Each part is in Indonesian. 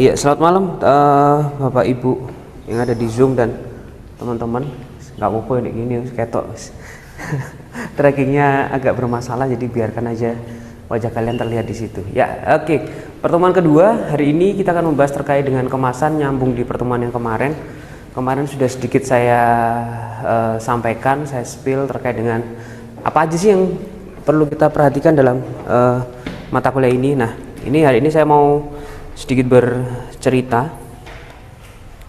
Iya, selamat malam Bapak Ibu yang ada di Zoom dan teman-teman. Nggak apa-apa ini gini ketok. Trackingnya agak bermasalah, jadi biarkan aja wajah kalian terlihat di situ. Ya, oke. Pertemuan kedua hari ini kita akan membahas terkait dengan kemasan, nyambung di pertemuan yang kemarin. Kemarin sudah sedikit saya sampaikan, saya spill terkait dengan apa aja sih yang perlu kita perhatikan dalam mata kuliah ini. Nah, ini hari ini saya mau sedikit bercerita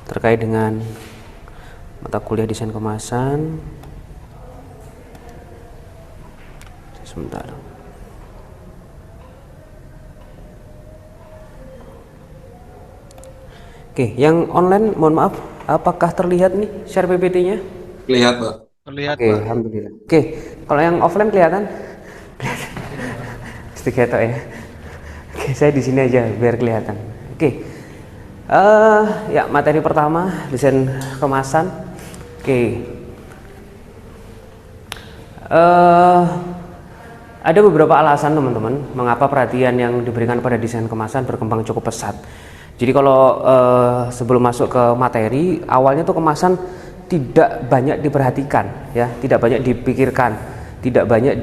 terkait dengan mata kuliah desain kemasan. Sebentar. Oke, yang online mohon maaf, apakah terlihat nih share PPT-nya? Lihat, Pak. Terlihat, Oke, Pak. alhamdulillah. Oke, kalau yang offline kelihatan? Sedikit ya. Oke, saya di sini aja biar kelihatan. Oke, ya materi pertama desain kemasan. Oke, ada beberapa alasan teman-teman mengapa perhatian yang diberikan pada desain kemasan berkembang cukup pesat. Jadi kalau sebelum masuk ke materi, awalnya tuh kemasan tidak banyak diperhatikan, ya, tidak banyak dipikirkan, tidak banyak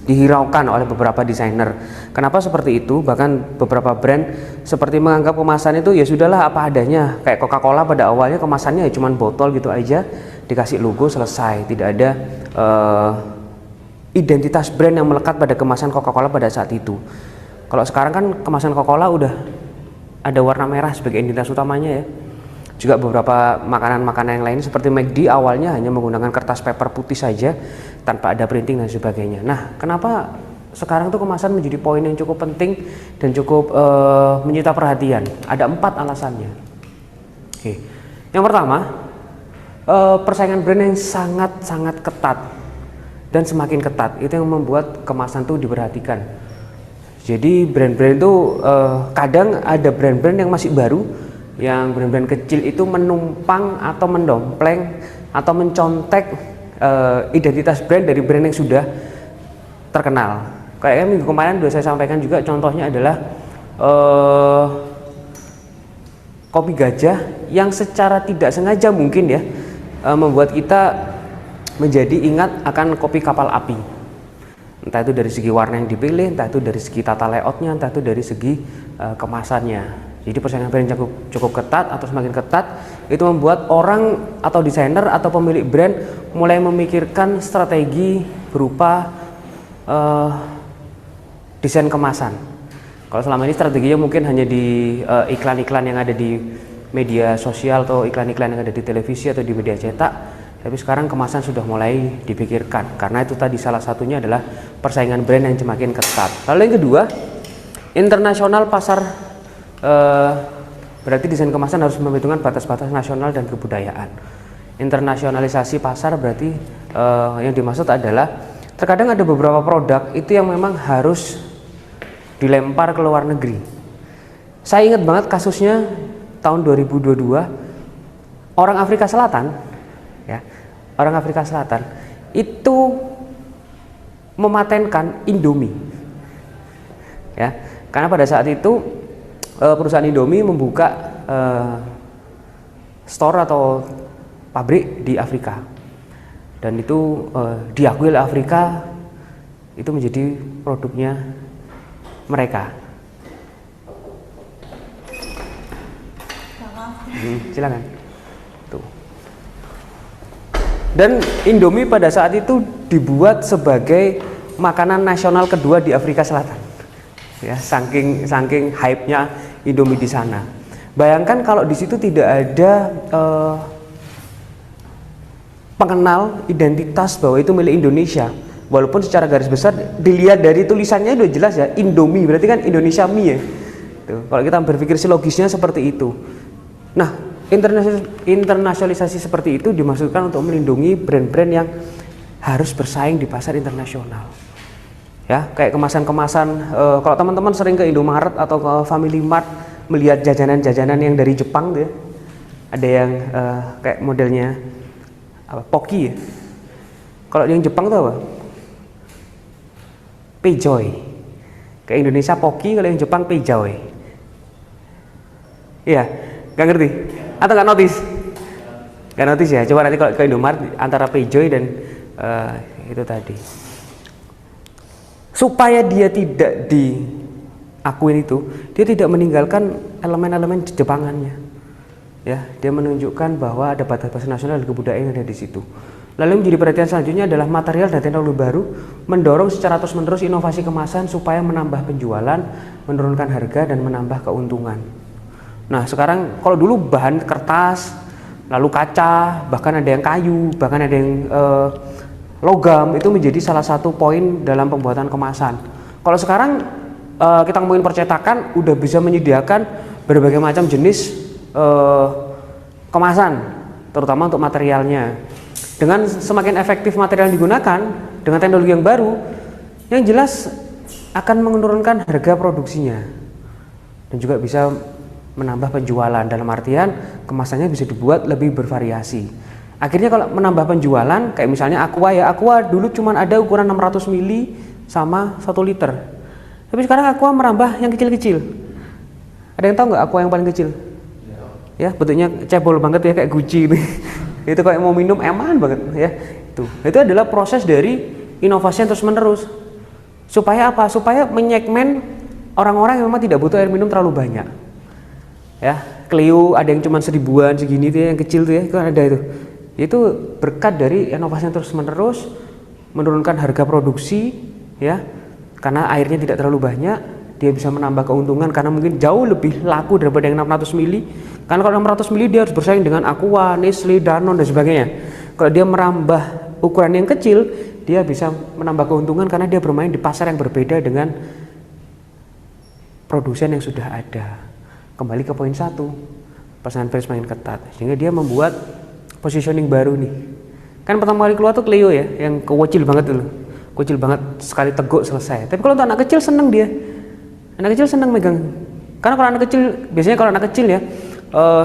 dihiraukan oleh beberapa desainer. Kenapa seperti itu? Bahkan beberapa brand seperti menganggap kemasan itu ya sudahlah apa adanya. Kayak Coca-Cola pada awalnya kemasannya ya cuman botol gitu aja, dikasih logo selesai, tidak ada identitas brand yang melekat pada kemasan Coca-Cola pada saat itu. Kalau sekarang kan kemasan Coca-Cola udah ada warna merah sebagai identitas utamanya ya. Juga beberapa makanan-makanan yang lain seperti McD awalnya hanya menggunakan kertas paper putih saja tanpa ada printing dan sebagainya. Nah, kenapa sekarang tuh kemasan menjadi poin yang cukup penting dan cukup menyita perhatian? Ada 4 alasannya. Oke. Yang pertama, persaingan brand yang sangat-sangat ketat dan semakin ketat itu yang membuat kemasan tuh diperhatikan. Jadi brand-brand itu kadang ada brand-brand yang masih baru, yang brand-brand kecil itu menumpang atau mendompleng atau mencontek identitas brand dari brand yang sudah terkenal. Kayaknya minggu kemarin sudah saya sampaikan juga, contohnya adalah kopi gajah yang secara tidak sengaja mungkin ya membuat kita menjadi ingat akan kopi kapal api. Entah itu dari segi warna yang dipilih, entah itu dari segi tata layoutnya, entah itu dari segi kemasannya. Jadi persaingan brand cukup ketat atau semakin ketat itu membuat orang atau desainer atau pemilik brand mulai memikirkan strategi berupa desain kemasan. Kalau selama ini strateginya mungkin hanya di iklan-iklan yang ada di media sosial atau iklan-iklan yang ada di televisi atau di media cetak. Tapi sekarang kemasan sudah mulai dipikirkan, karena itu tadi salah satunya adalah persaingan brand yang semakin ketat. Lalu yang kedua, internasional pasar, berarti desain kemasan harus memperhitungkan batas-batas nasional dan kebudayaan. Internasionalisasi pasar berarti yang dimaksud adalah terkadang ada beberapa produk itu yang memang harus dilempar ke luar negeri. Saya ingat banget kasusnya tahun 2022, orang Afrika Selatan, ya, orang Afrika Selatan itu mematenkan Indomie, ya, karena pada saat itu perusahaan Indomie membuka store atau pabrik di Afrika, dan itu diakui oleh Afrika itu menjadi produknya mereka. Silakan. Tuh. Dan Indomie pada saat itu dibuat sebagai makanan nasional kedua di Afrika Selatan. Ya, saking hype-nya Indomie di sana. Bayangkan kalau di situ tidak ada pengenal identitas bahwa itu milik Indonesia. Walaupun secara garis besar dilihat dari tulisannya udah jelas ya, Indomie berarti kan Indonesia mie ya. Tuh, kalau kita berpikir si logisnya seperti itu. Nah, internasionalisasi seperti itu dimaksudkan untuk melindungi brand-brand yang harus bersaing di pasar internasional. Ya, kayak kemasan-kemasan, kalau teman-teman sering ke Indomaret atau ke Family Mart melihat jajanan-jajanan yang dari Jepang tuh ya. Ada yang kayak modelnya Pocky ya. Kalau yang Jepang tuh apa? Payjoy. Ke Indonesia Pocky, kalau yang Jepang Payjoy. Iya, nggak ngerti atau nggak notice? Nggak notice ya. Coba nanti kalau ke Indomaret antara Peugeot dan itu tadi. Supaya dia tidak diakuin itu, dia tidak meninggalkan elemen-elemen Jepangannya. Ya, dia menunjukkan bahwa ada batas-batas nasional dan kebudayaan yang ada di situ. Lalu menjadi perhatian selanjutnya adalah material dan teknologi baru mendorong secara terus-menerus inovasi kemasan supaya menambah penjualan, menurunkan harga dan menambah keuntungan. Nah, sekarang kalau dulu bahan kertas, lalu kaca, bahkan ada yang kayu, bahkan ada yang logam, itu menjadi salah satu poin dalam pembuatan kemasan. Kalau sekarang kita ngomongin percetakan, udah bisa menyediakan berbagai macam jenis kemasan, terutama untuk materialnya. Dengan semakin efektif material yang digunakan, dengan teknologi yang baru, yang jelas akan menurunkan harga produksinya dan juga bisa menambah penjualan. Dalam artian kemasannya bisa dibuat lebih bervariasi. Akhirnya kalau menambah penjualan, kayak misalnya Aqua ya, Aqua dulu cuma ada ukuran 600 ml sama 1 liter. Tapi sekarang Aqua merambah yang kecil-kecil. Ada yang tahu nggak Aqua yang paling kecil? Ya, bentuknya cebol banget ya, kayak Gucci ini. Itu kayak mau minum eman banget ya. Itu adalah proses dari inovasi yang terus menerus. Supaya apa? Supaya menyegmen orang-orang yang memang tidak butuh air minum terlalu banyak. Ya, Clio ada yang cuma 1000-an segini tuh ya, yang kecil tuh ya, kan ada itu. Itu berkat dari inovasi yang terus menerus, menurunkan harga produksi ya. Karena airnya tidak terlalu banyak, dia bisa menambah keuntungan karena mungkin jauh lebih laku daripada yang 600 ml. Karena kalau 600 ml dia harus bersaing dengan Aqua, Nestle, Danone dan sebagainya. Kalau dia merambah ukuran yang kecil, dia bisa menambah keuntungan karena dia bermain di pasar yang berbeda dengan produsen yang sudah ada. Kembali ke poin 1, pasangan Philips makin ketat, sehingga dia membuat positioning baru nih. Kan pertama kali keluar tuh Clio ya, yang kecil banget dulu, kecil banget, sekali teguk selesai. Tapi kalau untuk anak kecil seneng dia, anak kecil seneng megang. Karena kalau anak kecil, biasanya kalau anak kecil ya,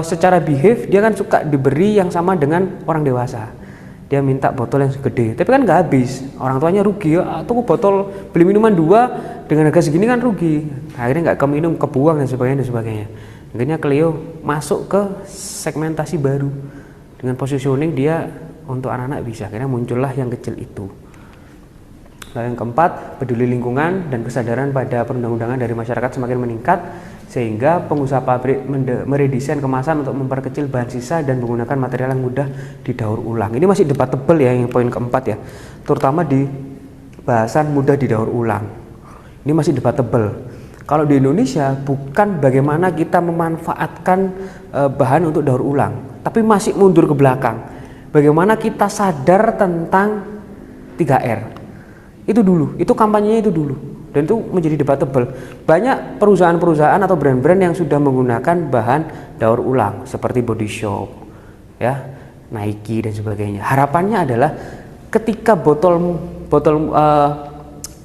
secara behave dia kan suka diberi yang sama dengan orang dewasa. Dia minta botol yang gede, tapi kan nggak habis, orang tuanya rugi ya, atau botol beli minuman 2 dengan harga segini kan rugi, akhirnya nggak keminum, kebuang dan sebagainya. Akhirnya Clio masuk ke segmentasi baru dengan positioning dia untuk anak-anak bisa, akhirnya muncullah yang kecil itu. Lalu yang keempat, peduli lingkungan dan kesadaran pada perundang-undangan dari masyarakat semakin meningkat, sehingga pengusaha pabrik meredesain kemasan untuk memperkecil bahan sisa dan menggunakan material yang mudah didaur ulang. Ini masih debatable ya, yang poin keempat ya, terutama di bahasan mudah didaur ulang. Ini masih debatable. Kalau di Indonesia bukan bagaimana kita memanfaatkan bahan untuk daur ulang, tapi masih mundur ke belakang. Bagaimana kita sadar tentang 3R. Itu dulu, itu kampanyenya itu dulu. Dan itu menjadi debatable. Banyak perusahaan-perusahaan atau brand-brand yang sudah menggunakan bahan daur ulang seperti Body Shop, ya, Nike dan sebagainya. Harapannya adalah ketika botol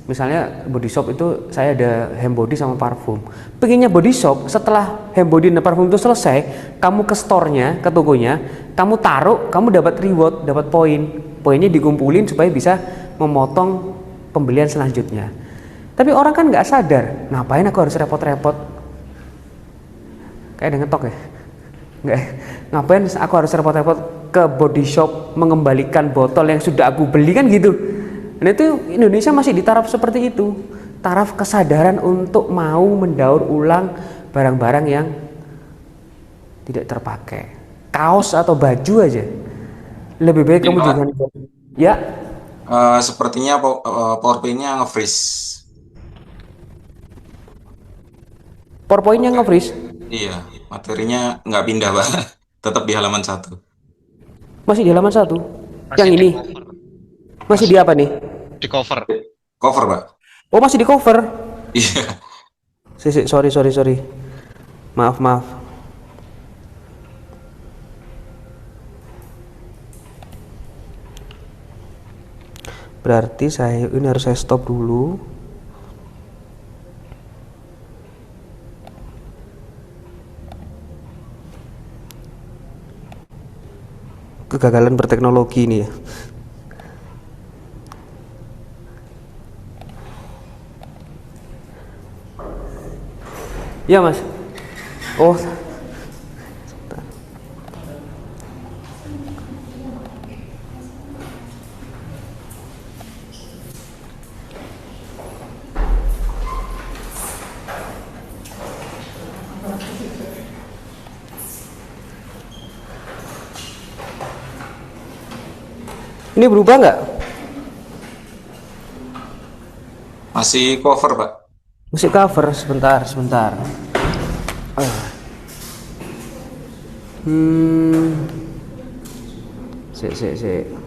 misalnya Body Shop itu saya ada hand body sama parfum. Pengennya Body Shop setelah hand body dan parfum itu selesai, kamu ke store-nya, ke tokonya, kamu taruh, kamu dapat reward, dapat poin. Poinnya dikumpulin supaya bisa memotong pembelian selanjutnya. Tapi orang kan nggak sadar, ngapain aku harus repot-repot? Kayak ada ngetok ya? Nggak, ngapain aku harus repot-repot ke Body Shop mengembalikan botol yang sudah aku beli, kan gitu. Dan itu Indonesia masih di taraf seperti itu, taraf kesadaran untuk mau mendaur ulang barang-barang yang tidak terpakai. Kaos atau baju aja, lebih baik kamu jangan. Ya. Sepertinya PowerPoint-nya nge-freeze. PowerPoint-nya nge-freeze. Iya, materinya nggak pindah, Pak. Tetap di halaman 1. Masih di halaman 1. Masih Yang di ini cover. masih di apa nih? Di cover. Cover, Pak. Oh, masih di cover. Iya. Sorry. Maaf. Berarti ini harus saya stop dulu. Kegagalan berteknologi ini ya. Ya Mas. Oh, Ini berubah nggak? Masih cover, Pak. Musik cover, sebentar, sebentar. Ah. Sik.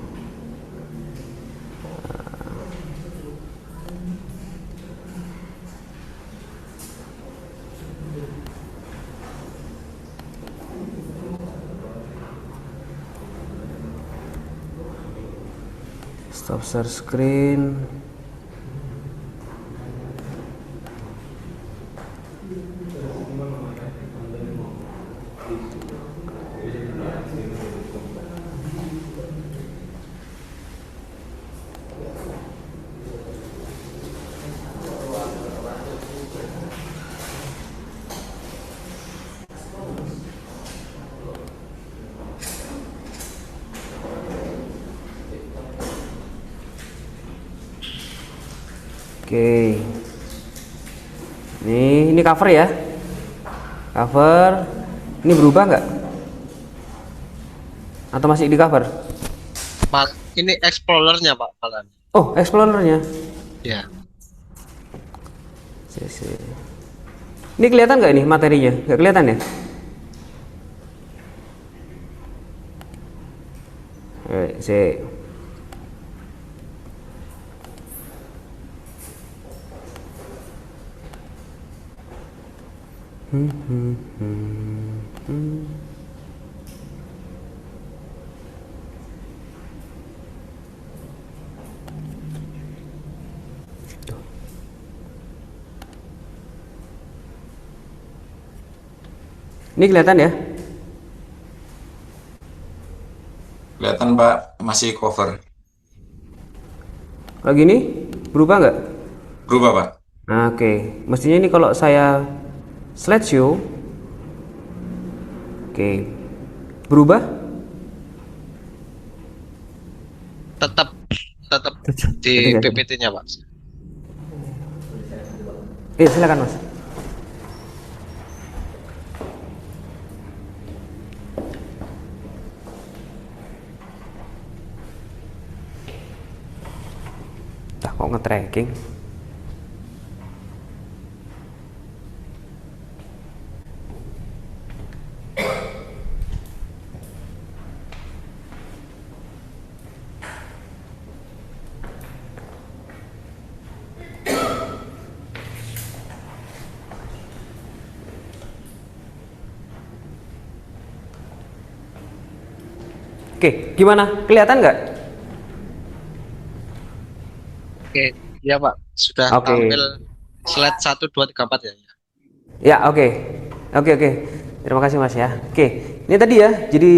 Stop share screen. Oke. Ini cover ya. Cover. Ini berubah nggak? Atau masih di cover? Mas, ini explorernya Pak malah. Oh, explorernya. Ya. Sik. Ini kelihatan nggak ini materinya? Nggak kelihatan ya? Sik. Ini kelihatan ya? Kelihatan, Pak, masih cover. Kalau gini berubah nggak? Berubah, Pak. Nah, oke. Mestinya ini kalau saya slideshow, oke, berubah? Tetap di Tetap ya? PPT-nya Pak. Silakan Mas. Kok nge-tracking? Oke, gimana? Kelihatan nggak? Oke, iya Pak. Sudah Oke. tampil slide 1 2 3 4 ya. Ya, oke. Oke. Terima kasih Mas ya. Oke, ini tadi ya. Jadi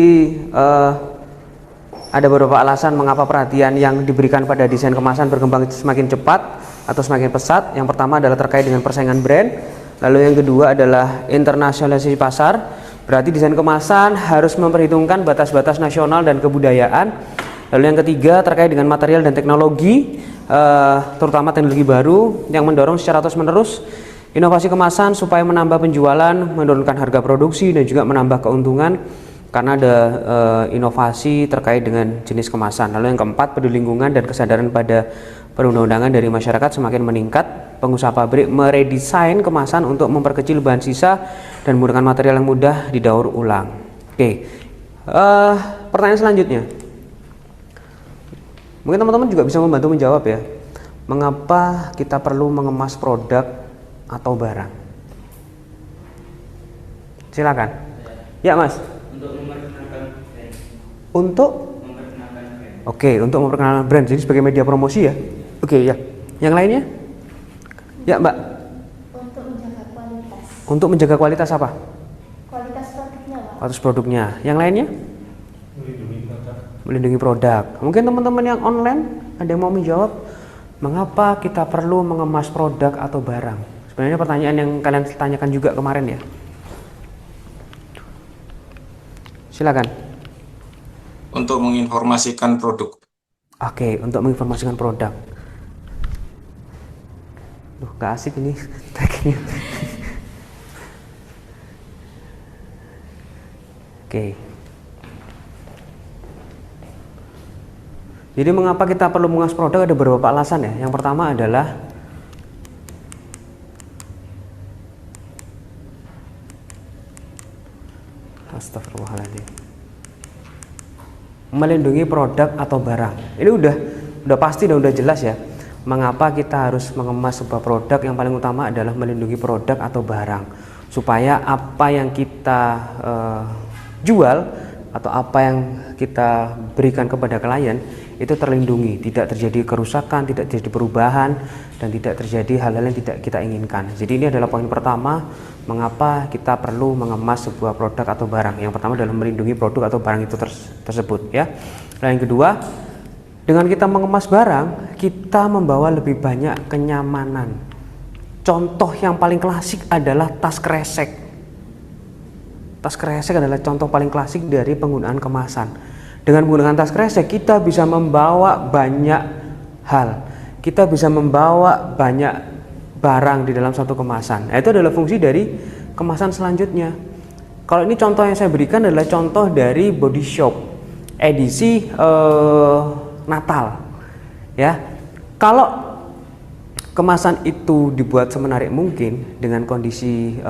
ada beberapa alasan mengapa perhatian yang diberikan pada desain kemasan berkembang semakin cepat atau semakin pesat. Yang pertama adalah terkait dengan persaingan brand. Lalu yang kedua adalah internasionalisasi pasar. Berarti desain kemasan harus memperhitungkan batas-batas nasional dan kebudayaan. Lalu yang ketiga terkait dengan material dan teknologi, terutama teknologi baru yang mendorong secara terus-menerus inovasi kemasan supaya menambah penjualan, menurunkan harga produksi dan juga menambah keuntungan karena ada inovasi terkait dengan jenis kemasan. Lalu yang keempat, peduli lingkungan dan kesadaran pada perundang-undangan dari masyarakat semakin meningkat. Pengusaha pabrik meredesain kemasan untuk memperkecil bahan sisa dan menggunakan material yang mudah didaur ulang. Oke, pertanyaan selanjutnya. Mungkin teman-teman juga bisa membantu menjawab ya. Mengapa kita perlu mengemas produk atau barang? Silakan. Ya Mas. Untuk memperkenalkan brand. Untuk? Memperkenalkan brand. Oke, untuk memperkenalkan brand. Jadi sebagai media promosi ya. Oke ya. Yang lainnya? Ya Mbak. Untuk menjaga kualitas. Untuk menjaga kualitas apa? Kualitas produknya, Pak. Kualitas produknya. Yang lainnya? Melindungi produk. Mungkin teman-teman yang online ada yang mau menjawab mengapa kita perlu mengemas produk atau barang? Sebenarnya pertanyaan yang kalian tanyakan juga kemarin ya. Silakan. Untuk menginformasikan produk. Oke, untuk menginformasikan produk. Duh, gak asik ini trackingnya. Oke. Jadi mengapa kita perlu mengulas produk, ada beberapa alasan ya. Yang pertama adalah astagfirullahaladzim, melindungi produk atau barang. Ini udah pasti dan udah jelas ya. Mengapa kita harus mengemas sebuah produk? Yang paling utama adalah melindungi produk atau barang, supaya apa yang kita jual atau apa yang kita berikan kepada klien itu terlindungi, tidak terjadi kerusakan, tidak terjadi perubahan, dan tidak terjadi hal-hal yang tidak kita inginkan. Jadi ini adalah poin pertama mengapa kita perlu mengemas sebuah produk atau barang. Yang pertama adalah melindungi produk atau barang itu tersebut ya. Nah, yang kedua, dengan kita mengemas barang, kita membawa lebih banyak kenyamanan. Contoh yang paling klasik adalah tas kresek. Tas kresek adalah contoh paling klasik dari penggunaan kemasan. Dengan menggunakan tas kresek, kita bisa membawa banyak hal. Kita bisa membawa banyak barang di dalam satu kemasan. Nah, itu adalah fungsi dari kemasan selanjutnya. Kalau ini contoh yang saya berikan adalah contoh dari Body Shop edisi Natal. Ya, kalau kemasan itu dibuat semenarik mungkin dengan kondisi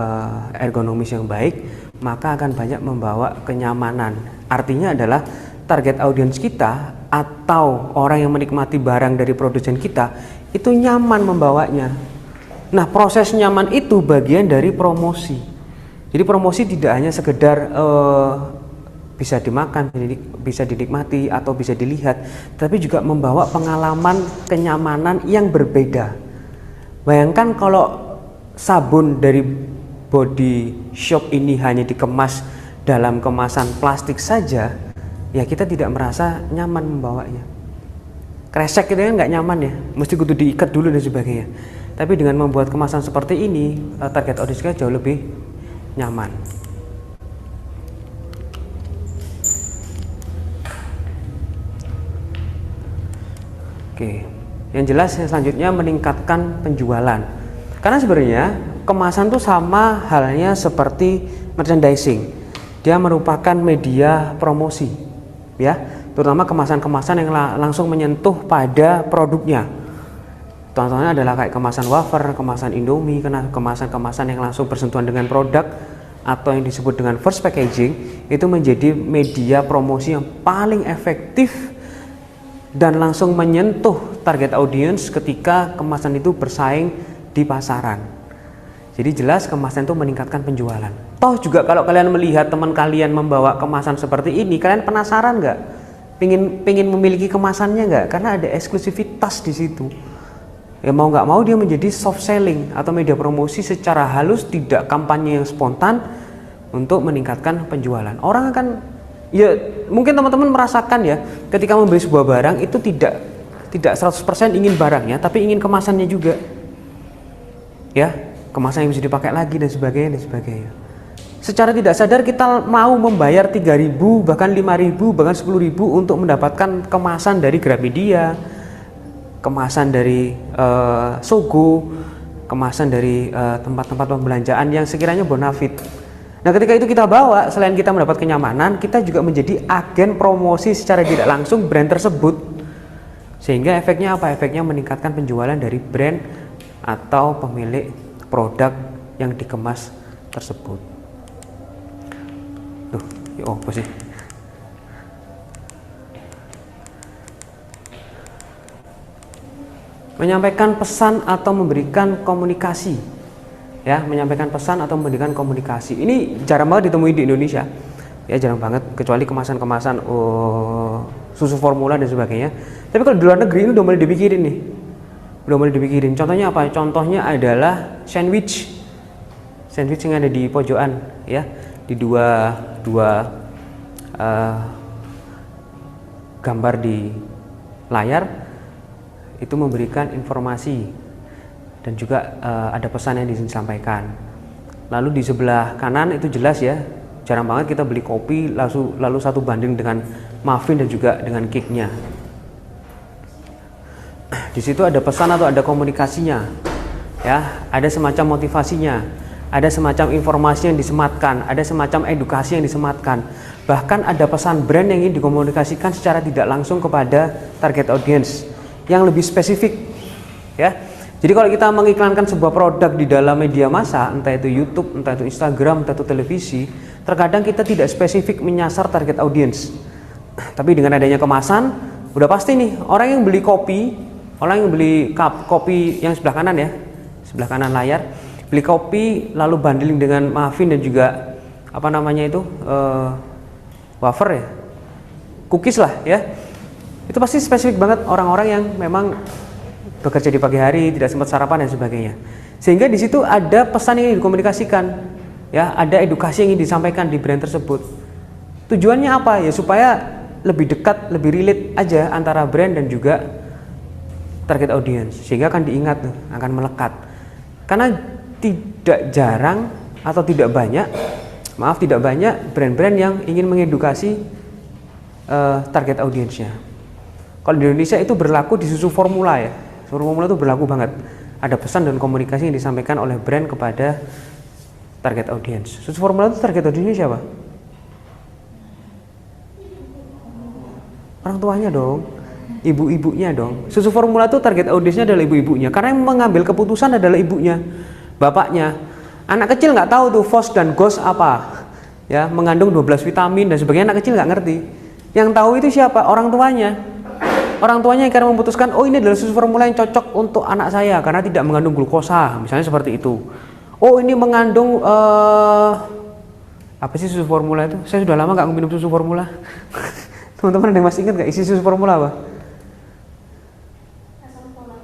ergonomis yang baik, maka akan banyak membawa kenyamanan. Artinya adalah target audiens kita atau orang yang menikmati barang dari produsen kita itu nyaman membawanya. Nah, proses nyaman itu bagian dari promosi. Jadi promosi tidak hanya sekedar bisa dimakan, bisa dinikmati atau bisa dilihat, tapi juga membawa pengalaman kenyamanan yang berbeda. Bayangkan kalau sabun dari Body Shop ini hanya dikemas dalam kemasan plastik saja, ya kita tidak merasa nyaman membawanya. Kresek itu kan nggak nyaman ya, mesti kudu diikat dulu dan sebagainya. Tapi dengan membuat kemasan seperti ini, target audiens kita jauh lebih nyaman. Oke, yang jelas yang selanjutnya meningkatkan penjualan. Karena sebenarnya kemasan tuh sama halnya seperti merchandising. Dia merupakan media promosi, ya, terutama kemasan-kemasan yang langsung menyentuh pada produknya. Contohnya adalah kayak kemasan wafer, kemasan Indomie, kemasan-kemasan yang langsung bersentuhan dengan produk atau yang disebut dengan first packaging, itu menjadi media promosi yang paling efektif dan langsung menyentuh target audience ketika kemasan itu bersaing di pasaran. Jadi jelas kemasan itu meningkatkan penjualan. Toh juga kalau kalian melihat teman kalian membawa kemasan seperti ini, kalian penasaran nggak? Pingin memiliki kemasannya nggak? Karena ada eksklusivitas di situ. Ya mau nggak mau dia menjadi soft selling atau media promosi secara halus, tidak kampanye yang spontan untuk meningkatkan penjualan. Orang akan, ya mungkin teman-teman merasakan ya, ketika membeli sebuah barang itu tidak 100% ingin barangnya, tapi ingin kemasannya juga. Ya, kemasan yang bisa dipakai lagi dan sebagainya. Secara tidak sadar kita mau membayar 3.000, bahkan 5.000, bahkan 10.000 untuk mendapatkan kemasan dari Gramedia, kemasan dari Sogo, kemasan dari tempat-tempat pembelanjaan yang sekiranya bonafit. Nah, ketika itu kita bawa, selain kita mendapat kenyamanan, kita juga menjadi agen promosi secara tidak langsung brand tersebut. Sehingga efeknya apa? Efeknya meningkatkan penjualan dari brand atau pemilik produk yang dikemas tersebut. Duh, ya apa sih? Menyampaikan pesan atau memberikan komunikasi, ya, menyampaikan pesan atau memberikan komunikasi. Ini jarang banget ditemui di Indonesia, ya, jarang banget, kecuali kemasan-kemasan susu formula dan sebagainya. Tapi kalau di luar negeri ini udah mulai dipikirin, Contohnya apa? Contohnya adalah sandwich yang ada di pojokan, ya, di dua gambar di layar. Itu memberikan informasi dan juga ada pesan yang disampaikan. Lalu di sebelah kanan itu jelas ya, jarang banget kita beli kopi lalu satu banding dengan muffin dan juga dengan cake-nya. Di situ ada pesan atau ada komunikasinya, ya, ada semacam motivasinya, ada semacam informasi yang disematkan, ada semacam edukasi yang disematkan. Bahkan ada pesan brand yang ingin dikomunikasikan secara tidak langsung kepada target audience yang lebih spesifik, ya. Jadi kalau kita mengiklankan sebuah produk di dalam media massa, entah itu YouTube, entah itu Instagram, entah itu televisi, terkadang kita tidak spesifik menyasar target audience. Tapi dengan adanya kemasan, udah pasti nih orang yang beli kopi, orang yang beli kopi yang sebelah kanan ya, sebelah kanan layar, beli kopi lalu bundling dengan muffin dan juga apa namanya itu wafer ya, cookies lah ya, itu pasti spesifik banget orang-orang yang memang bekerja di pagi hari, tidak sempat sarapan dan sebagainya. Sehingga di situ ada pesan yang ingin dikomunikasikan, ya, ada edukasi yang ingin disampaikan di brand tersebut. Tujuannya apa ya? Supaya lebih dekat, lebih relate aja antara brand dan juga target audience, sehingga akan diingat tuh, akan melekat. Karena tidak jarang atau tidak banyak brand-brand yang ingin mengedukasi target audiensnya. Kalau di Indonesia itu berlaku di susu formula ya. Susu formula itu berlaku banget. Ada pesan dan komunikasi yang disampaikan oleh brand kepada target audience. Susu formula itu target audiensnya siapa? Orang tuanya dong, ibu-ibunya dong. Susu formula itu target audiensnya adalah ibu-ibunya, karena yang mengambil keputusan adalah ibunya, bapaknya. Anak kecil nggak tahu tuh FOS dan GOS apa, ya, mengandung 12 vitamin dan sebagainya. Anak kecil nggak ngerti. Yang tahu itu siapa? Orang tuanya. Orang tuanya yang akan memutuskan, oh ini adalah susu formula yang cocok untuk anak saya karena tidak mengandung glukosa, misalnya seperti itu. Oh ini mengandung apa sih susu formula itu? Saya sudah lama nggak minum susu formula. Teman-teman ada yang masih ingat nggak isi susu formula apa?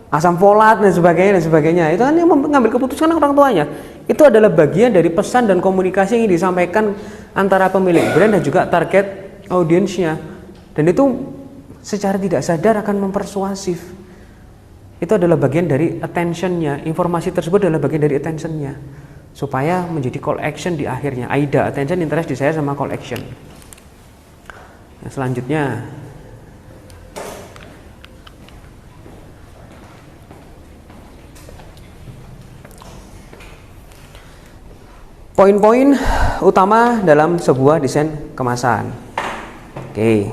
Asam folat dan sebagainya. Itu kan yang mengambil keputusan orang tuanya. Itu adalah bagian dari pesan dan komunikasi yang disampaikan antara pemilik brand dan juga target audiensnya. Dan itu secara tidak sadar akan mempersuasif. Itu adalah bagian dari attentionnya. Informasi tersebut adalah bagian dari attentionnya, supaya menjadi call action di akhirnya. AIDA, attention, interest, desire, sama call action. Yang selanjutnya, poin-poin utama dalam sebuah desain kemasan. Oke,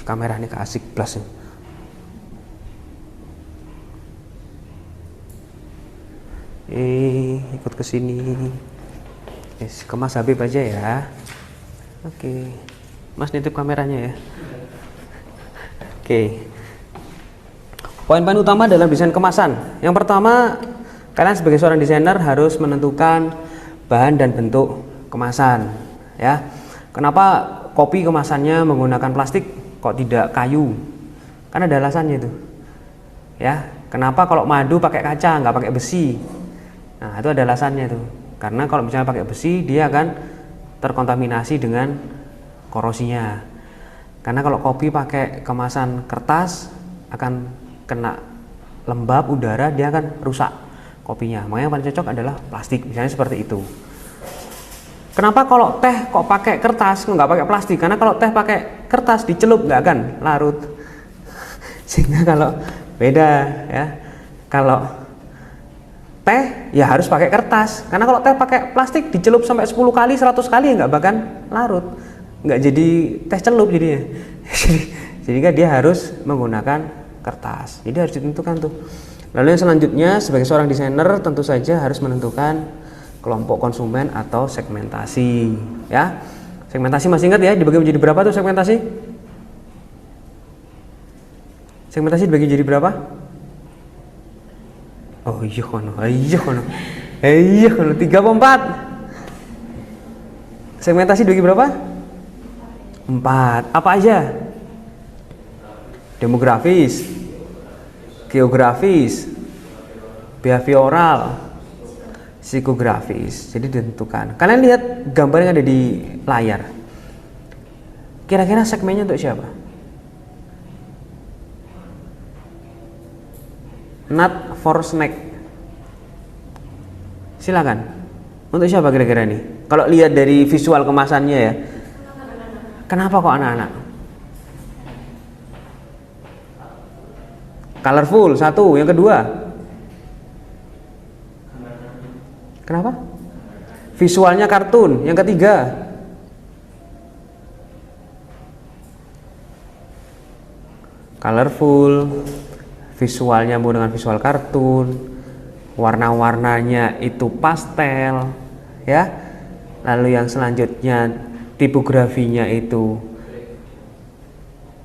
kamera ini asik plus. Ikut ke sini. Kemas Habib aja ya. Oke. Mas nitip kameranya ya. Oke. Poin-poin utama dalam desain kemasan. Yang pertama, kalian sebagai seorang desainer harus menentukan bahan dan bentuk kemasan, ya. Kenapa kopi kemasannya menggunakan plastik kok tidak kayu? Kan ada alasannya itu. Ya. Kenapa kalau madu pakai kaca nggak pakai besi? Nah, itu ada alasannya tuh. Karena kalau misalnya pakai besi, dia akan terkontaminasi dengan korosinya. Karena kalau kopi pakai kemasan kertas akan kena lembab udara, dia akan rusak kopinya. Makanya yang paling cocok adalah plastik, misalnya seperti itu. Kenapa kalau teh kok pakai kertas nggak pakai plastik? Karena kalau teh pakai kertas dicelup nggak akan larut. Sehingga kalau beda ya, kalau teh ya harus pakai kertas. Karena kalau teh pakai plastik dicelup sampai 10 kali, 100 kali ya nggak bahkan larut. Nggak jadi teh celup jadinya. Jadi dia harus menggunakan kertas. Jadi harus ditentukan tuh. Lalu yang selanjutnya, sebagai seorang desainer tentu saja harus menentukan kelompok konsumen atau segmentasi, ya. Segmentasi masih ingat ya, dibagi menjadi berapa tuh segmentasi? Segmentasi dibagi jadi berapa? Oh iya kono, 3 apa 4? Segmentasi dibagi berapa? 4. Apa aja? Demografis, geografis, behavioral, psikografis. Jadi ditentukan. Kalian lihat gambar yang ada di layar. Kira-kira segmennya untuk siapa? Not for snack. Silakan. Untuk siapa kira-kira ini? Kalau lihat dari visual kemasannya ya. Kenapa kok anak-anak? Colorful, satu. Yang kedua? Kenapa? visualnya kartun. Yang ketiga, colorful, visualnya dengan visual kartun, warna-warnanya itu pastel, ya. Lalu yang selanjutnya tipografinya itu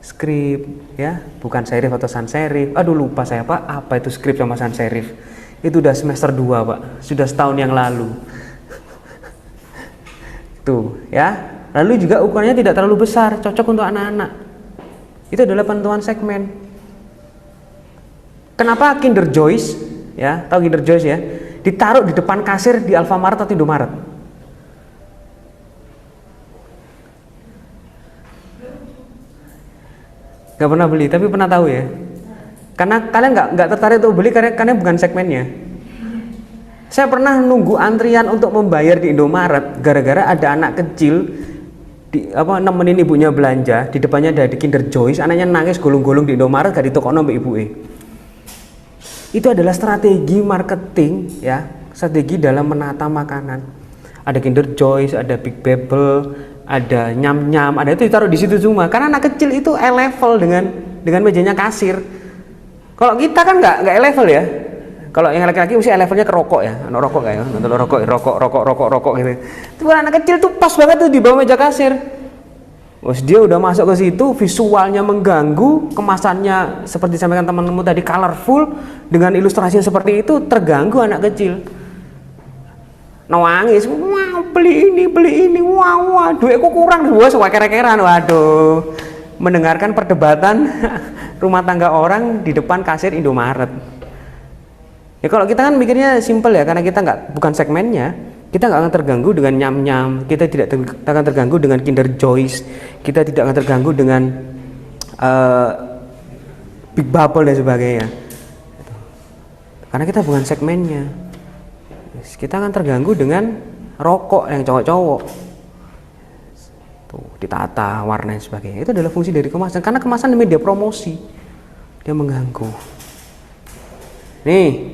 script, ya, bukan serif atau sans serif. Aduh lupa saya Pak, apa itu script sama sans serif? Itu udah semester 2 Pak, sudah setahun yang lalu. Tuh, ya. Lalu juga ukurannya tidak terlalu besar, cocok untuk anak-anak. Itu adalah penentuan segmen. Kenapa Kinder Joyce, ya, tahu Kinder Joyce ya, ditaruh di depan kasir di Alfamart atau Indomaret? Gak pernah beli, tapi pernah tahu ya. Karena kalian nggak tertarik untuk beli karena bukan segmennya. Saya pernah nunggu antrian untuk membayar di Indomaret gara-gara ada anak kecil nemenin ibunya belanja, di depannya ada di Kinder Joyce, anaknya nangis gulung-gulung di Indomaret gak ditokokno mbak ibu. Itu adalah strategi marketing, ya, strategi dalam menata makanan. Ada Kinder Joyce, ada Big Bubble, ada nyam-nyam, ada itu ditaruh di situ semua. Karena anak kecil itu level dengan mejanya kasir. Kalau kita kan nggak level ya. Kalau yang laki-laki mesti levelnya ke rokok ya, rokok kayak, rokok gitu. Itu anak kecil tuh pas banget tuh di bawah meja kasir. Terus dia udah masuk ke situ, visualnya mengganggu, kemasannya seperti disampaikan teman-teman tadi colorful, dengan ilustrasi seperti itu terganggu anak kecil. Nangis, wah beli ini, wah duitku kurang, gua suka kere-keran, waduh. Mendengarkan perdebatan rumah tangga orang di depan kasir Indomaret. Ya kalau kita kan mikirnya simple ya, karena kita bukan segmennya, kita nggak akan terganggu dengan nyam-nyam, kita tidak akan terganggu dengan Kinder Joyce, kita tidak akan terganggu dengan Big Bubble dan sebagainya. Karena kita bukan segmennya. Kita akan terganggu dengan rokok yang cowok-cowok. Tuh, ditata warna dan sebagainya. Itu adalah fungsi dari kemasan, karena kemasan media promosi. Dia mengganggu. Nih,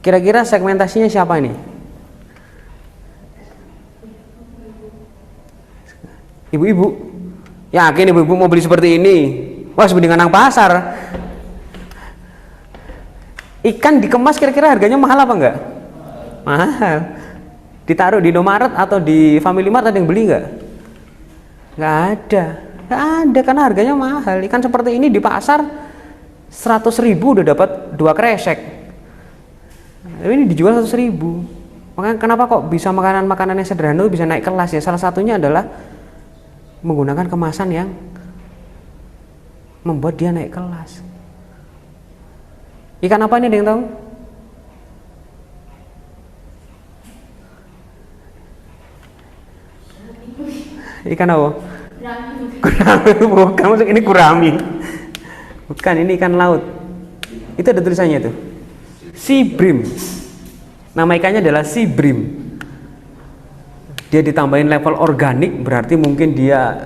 kira-kira segmentasinya siapa ini? Ibu-ibu. Yakin ibu-ibu mau beli seperti ini? Wah, sebanding nang pasar. Ikan dikemas kira-kira harganya mahal apa enggak? Mahal. Ditaruh di Indomaret atau di Family Mart ada yang beli enggak? Enggak ada. Enggak ada karena harganya mahal. Ikan seperti ini di pasar 100.000 udah dapat 2 kresek. Tapi ini dijual 100.000. Makanya kenapa kok bisa makanan-makanan yang sederhana itu bisa naik kelas ya? Salah satunya adalah menggunakan kemasan yang membuat dia naik kelas. Ikan apa ini, ada yang tahu? Ikan apa? Gurami. Bukan, maksud ini gurami. Bukan, ini ikan laut. Itu ada tulisannya tuh. Sea bream. Nama ikannya adalah sea bream. Dia ditambahin level organik, berarti mungkin dia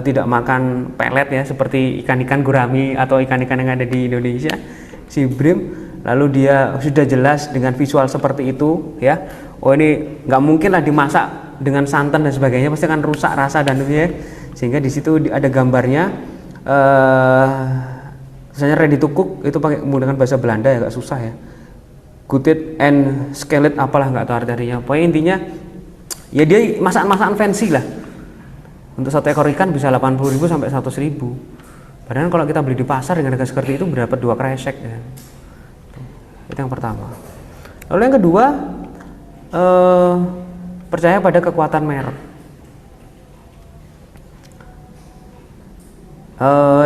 tidak makan pelet ya, seperti ikan-ikan gurami atau ikan-ikan yang ada di Indonesia. Sea bream. Lalu dia sudah jelas dengan visual seperti itu ya. Oh ini nggak mungkin lah dimasak dengan santan dan sebagainya, pasti akan rusak rasa dan ya. Sehingga di situ ada gambarnya. Misalnya ready to cook itu pakai menggunakan bahasa Belanda ya, agak susah ya. Gutted and skillet apalah nggak tahu artinya. Pokoknya intinya ya dia masakan-masakan fancy lah. Untuk satu ekor ikan bisa 80.000 sampai 100.000. Padahal kalau kita beli di pasar dengan harga seperti itu berdapat 2 kresek ya. Itu yang pertama. Lalu yang kedua, percaya pada kekuatan merek.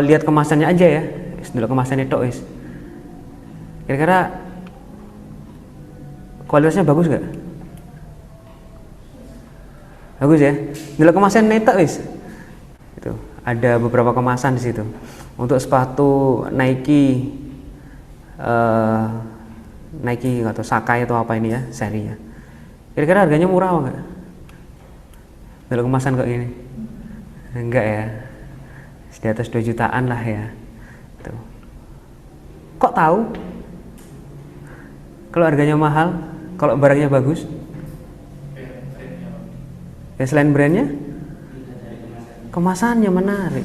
Lihat kemasannya aja ya. Dulu kemasannya tok is. Kira-kira kualitasnya bagus nggak? Bagus ya. Dulu kemasan netok is. Itu ada beberapa kemasan di situ. Untuk sepatu Nike, Nike atau Sakai atau apa ini ya serinya. Kira-kira harganya murah nggak? Dulu kemasan kok gini? Enggak ya. Di atas 2 jutaan lah ya. Tuh. Kok tahu? Kalau harganya mahal, kalau barangnya bagus? Ya selain brandnya, Dilihat dari kemasan. kemasannya menarik.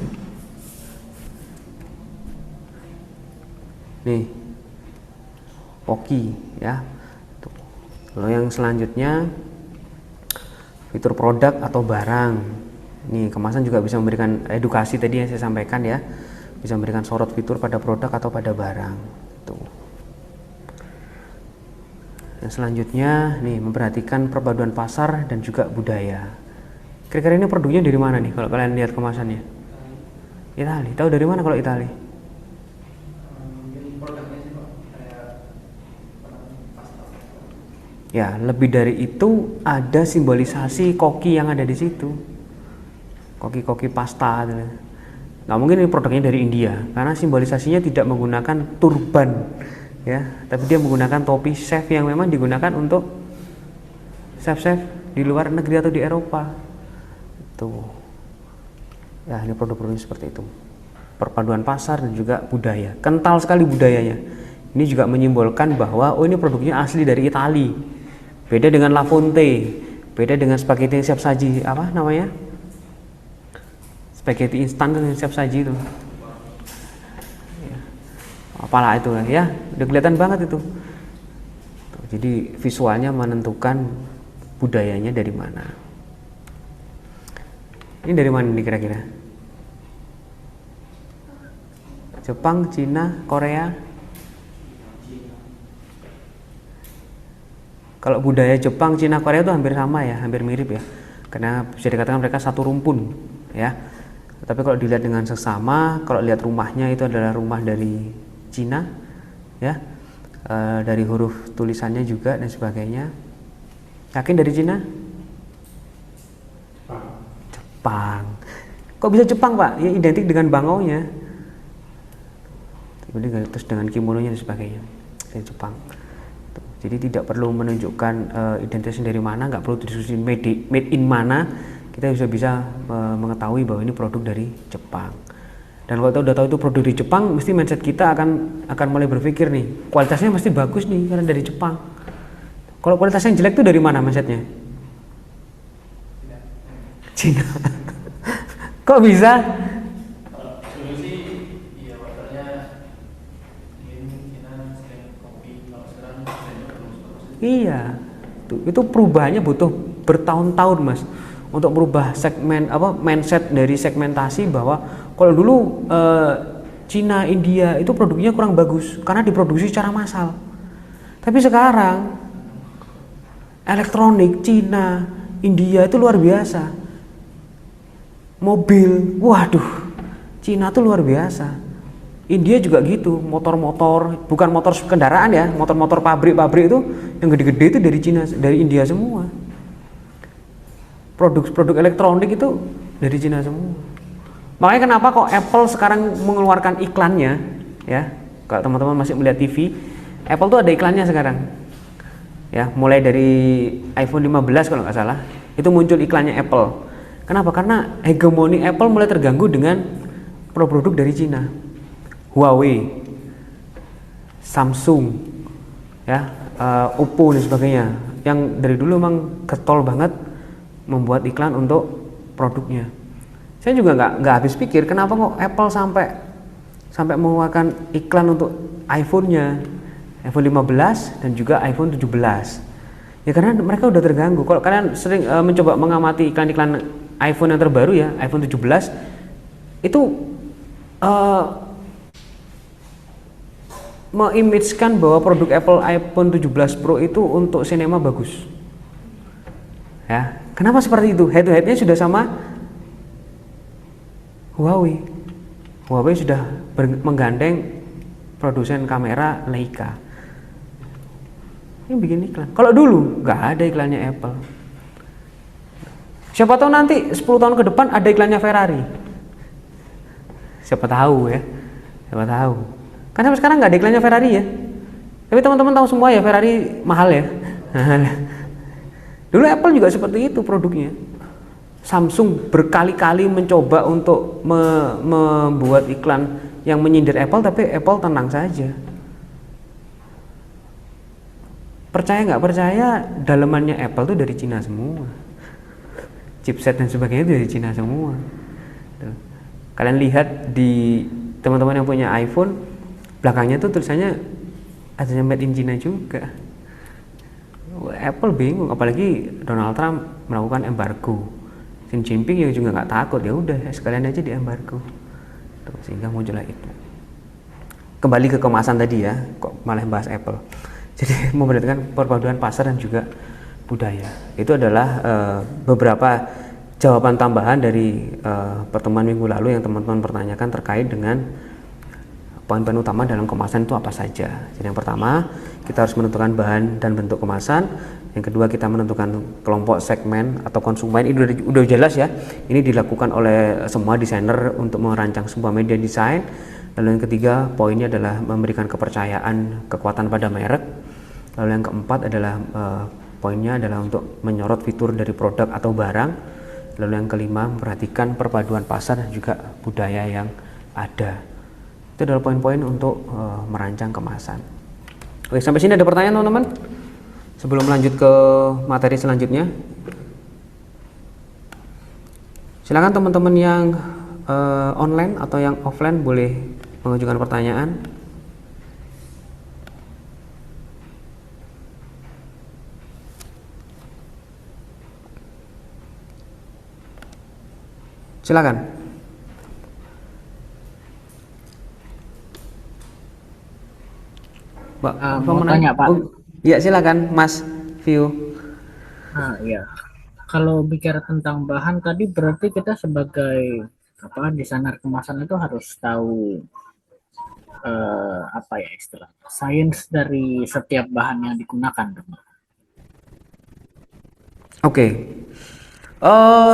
Nih, Pocky ya. Tuh. Lalu yang selanjutnya fitur produk atau barang. Nih kemasan juga bisa memberikan edukasi tadi yang saya sampaikan ya, bisa memberikan sorot fitur pada produk atau pada barang. Tuh. Yang selanjutnya nih memperhatikan perpaduan pasar dan juga budaya. Kira-kira ini produknya dari mana nih kalau kalian lihat kemasannya? Itali. Tahu dari mana kalau Itali? Mungkin produknya sih Pak, kayak pasta. Ya, lebih dari itu ada simbolisasi koki yang ada di situ. Koki-koki pasta. Nggak mungkin ini produknya dari India, karena simbolisasinya tidak menggunakan turban, ya, tapi dia menggunakan topi chef yang memang digunakan untuk chef-chef di luar negeri atau di Eropa. Tuh, ya ini produk-produknya seperti itu. Perpaduan pasar dan juga budaya, kental sekali budayanya. Ini juga menyimbolkan bahwa oh ini produknya asli dari Itali. Beda dengan La Fonte, beda dengan spaghetti yang siap saji, apa namanya? Spaghetti instan yang siap saji itu. Ya. Apalah itu ya, udah kelihatan banget itu. Tuh, jadi visualnya menentukan budayanya dari mana. Ini dari mana nih kira-kira? Jepang, Cina, Korea? Kalau budaya Jepang, Cina, Korea itu hampir sama ya, hampir mirip ya. Karena bisa dikatakan mereka satu rumpun ya. Tapi kalau dilihat dengan seksama, kalau lihat rumahnya itu adalah rumah dari Cina ya. Dari huruf tulisannya juga dan sebagainya. Yakin dari Cina? Jepang. Kok bisa Jepang, Pak? Ya identik dengan bangaunya. Terus dengan kimononya dan sebagainya. Dari Jepang. Jadi tidak perlu menunjukkan identitasnya dari mana, nggak perlu didiskusi made in mana, kita bisa mengetahui bahwa ini produk dari Jepang. Dan kalau kita udah tahu itu produk dari Jepang, mesti mindset kita akan mulai berpikir nih, kualitasnya mesti bagus nih karena dari Jepang. Kalau kualitasnya yang jelek itu dari mana mindsetnya? Cina. Kok bisa? Kalau dulu sih, iya waternya mungkin Cina selain kopi. Kalau sekarang brandnya bagus-bagus. Iya, itu perubahannya butuh bertahun-tahun mas untuk merubah segmen mindset dari segmentasi bahwa kalau dulu Cina, India itu produknya kurang bagus karena diproduksi secara massal. Tapi sekarang elektronik Cina, India itu luar biasa. Mobil, waduh, Cina tuh luar biasa. India juga gitu, motor-motor, bukan motor kendaraan ya, motor-motor pabrik-pabrik itu yang gede-gede itu dari Cina, dari India semua. Produk-produk elektronik itu dari Cina semua. Makanya kenapa kok Apple sekarang mengeluarkan iklannya, ya? Kalau teman-teman masih melihat TV, Apple tuh ada iklannya sekarang. Ya, mulai dari iPhone 15 kalau nggak salah, itu muncul iklannya Apple. Kenapa? Karena hegemoni Apple mulai terganggu dengan produk-produk dari Cina. Huawei, Samsung, ya, Oppo dan sebagainya, yang dari dulu memang getol banget membuat iklan untuk produknya. Saya juga nggak habis pikir kenapa kok Apple sampai mengeluarkan iklan untuk iPhone-nya, iPhone 15 dan juga iPhone 17. Ya karena mereka udah terganggu. Kalau kalian sering mencoba mengamati iklan-iklan iPhone yang terbaru ya, iPhone 17 itu mengimagekan bahwa produk Apple iPhone 17 Pro itu untuk sinema bagus. Ya, kenapa seperti itu? Head-to-headnya sudah sama Huawei. Huawei sudah menggandeng produsen kamera Leica. Ini bikin iklan. Kalau dulu nggak ada iklannya Apple. Siapa tahu nanti 10 tahun ke depan ada iklannya Ferrari. Siapa tahu ya. Siapa tahu. Karena sekarang nggak ada iklannya Ferrari ya. Tapi teman-teman tahu semua ya Ferrari mahal ya. Dulu Apple juga seperti itu produknya. Samsung berkali-kali mencoba untuk membuat iklan yang menyindir Apple, tapi Apple tenang saja. Percaya nggak percaya, dalemannya Apple tuh dari Cina semua. chipset dan sebagainya itu dari Cina semua. Tuh. Kalian lihat di teman-teman yang punya iPhone, belakangnya tuh tulisannya adanya made in China juga. Apple bingung, apalagi Donald Trump melakukan embargo. Xi Jinping yang juga nggak takut, ya udah sekalian aja di embargo. Tuh, sehingga muncullah itu. Kembali ke kemasan tadi ya, kok malah bahas Apple. Jadi memperhatikan perpaduan pasar dan juga budaya. Itu adalah beberapa jawaban tambahan dari pertemuan minggu lalu yang teman-teman pertanyakan terkait dengan poin-poin utama dalam kemasan itu apa saja. Jadi yang pertama, kita harus menentukan bahan dan bentuk kemasan. Yang kedua, kita menentukan kelompok segmen atau konsumen. Ini udah jelas ya. Ini dilakukan oleh semua desainer untuk merancang sebuah media desain. Lalu yang ketiga, poinnya adalah memberikan kepercayaan, kekuatan pada merek. Lalu yang keempat adalah poinnya adalah untuk menyorot fitur dari produk atau barang. Lalu yang kelima, memperhatikan perpaduan pasar dan juga budaya yang ada. Itu adalah poin-poin untuk merancang kemasan. Oke, sampai sini ada pertanyaan teman-teman? Sebelum lanjut ke materi selanjutnya, silakan teman-teman yang online atau yang offline boleh mengajukan pertanyaan. Silakan. Pak, mau tanya Pak. Iya silakan Mas View. Iya. Kalau bicara tentang bahan tadi berarti kita sebagai desainer kemasan itu harus tahu istilah sains dari setiap bahan yang digunakan. Oke.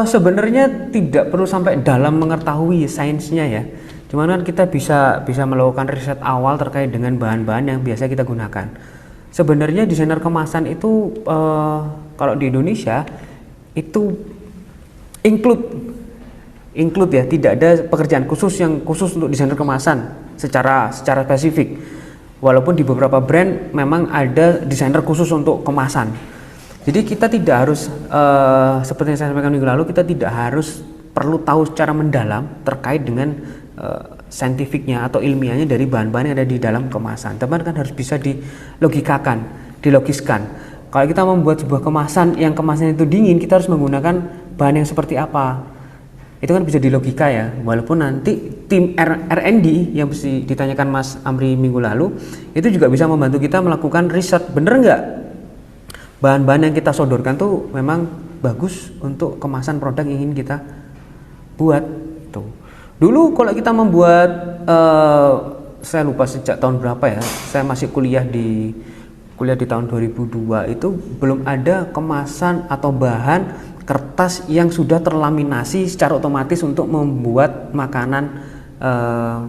Sebenarnya tidak perlu sampai dalam mengetahui sainsnya ya. Cuman kan kita bisa melakukan riset awal terkait dengan bahan-bahan yang biasa kita gunakan. Sebenarnya desainer kemasan itu kalau di Indonesia itu include ya, tidak ada pekerjaan khusus yang khusus untuk desainer kemasan secara spesifik. Walaupun di beberapa brand memang ada desainer khusus untuk kemasan. Jadi kita tidak harus seperti yang saya sampaikan minggu lalu, kita tidak harus perlu tahu secara mendalam terkait dengan saintifiknya atau ilmiahnya dari bahan-bahan yang ada di dalam kemasan. Teman kan harus bisa dilogikakan, dilogiskan. Kalau kita membuat sebuah kemasan yang kemasannya itu dingin, kita harus menggunakan bahan yang seperti apa. Itu kan bisa dilogika ya. Walaupun nanti tim R&D yang mesti ditanyakan Mas Amri minggu lalu, itu juga bisa membantu kita melakukan riset. Bener nggak bahan-bahan yang kita sodorkan tuh memang bagus untuk kemasan produk yang ingin kita buat. Tuh. Dulu kalau kita membuat, saya lupa sejak tahun berapa ya, saya masih kuliah di tahun 2002, itu belum ada kemasan atau bahan kertas yang sudah terlaminasi secara otomatis untuk membuat makanan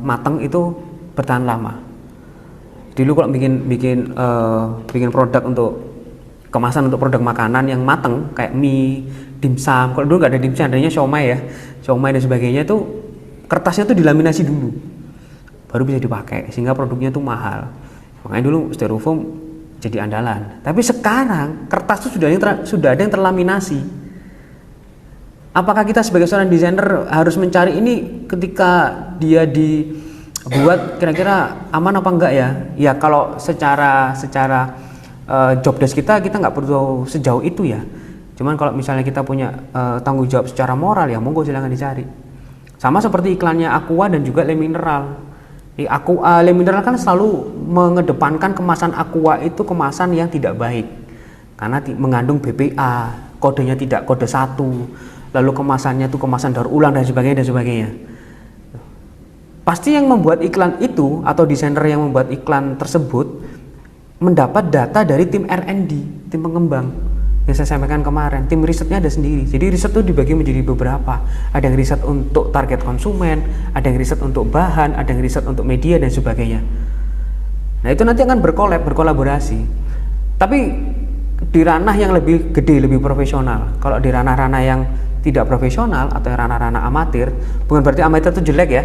matang itu bertahan lama. Dulu kalau bikin produk untuk kemasan untuk produk makanan yang matang kayak mie, dimsum, kalau dulu nggak ada dimsum, adanya siomay dan sebagainya, itu kertasnya tuh dilaminasi dulu baru bisa dipakai sehingga produknya tuh mahal. Makanya dulu styrofoam jadi andalan. Tapi sekarang kertas itu sudah ada yang terlaminasi. Apakah kita sebagai seorang desainer harus mencari ini ketika dia dibuat kira-kira aman apa enggak ya? Ya kalau secara job desk kita nggak perlu sejauh itu ya. Cuman kalau misalnya kita punya tanggung jawab secara moral ya monggo silakan dicari. Sama seperti iklannya Aqua dan juga Le Mineral. Le Mineral kan selalu mengedepankan kemasan Aqua itu kemasan yang tidak baik karena mengandung BPA, kodenya tidak kode 1, lalu kemasannya itu kemasan daur ulang dan sebagainya. Pasti yang membuat iklan itu atau desainer yang membuat iklan tersebut mendapat data dari tim R&D, tim pengembang yang saya sampaikan kemarin. Tim risetnya ada sendiri. Jadi riset itu dibagi menjadi beberapa. Ada yang riset untuk target konsumen, ada yang riset untuk bahan, ada yang riset untuk media dan sebagainya. Nah itu nanti akan berkolaborasi. Tapi di ranah yang lebih gede, lebih profesional. Kalau di ranah-ranah yang tidak profesional atau ranah-ranah amatir, bukan berarti amatir itu jelek ya.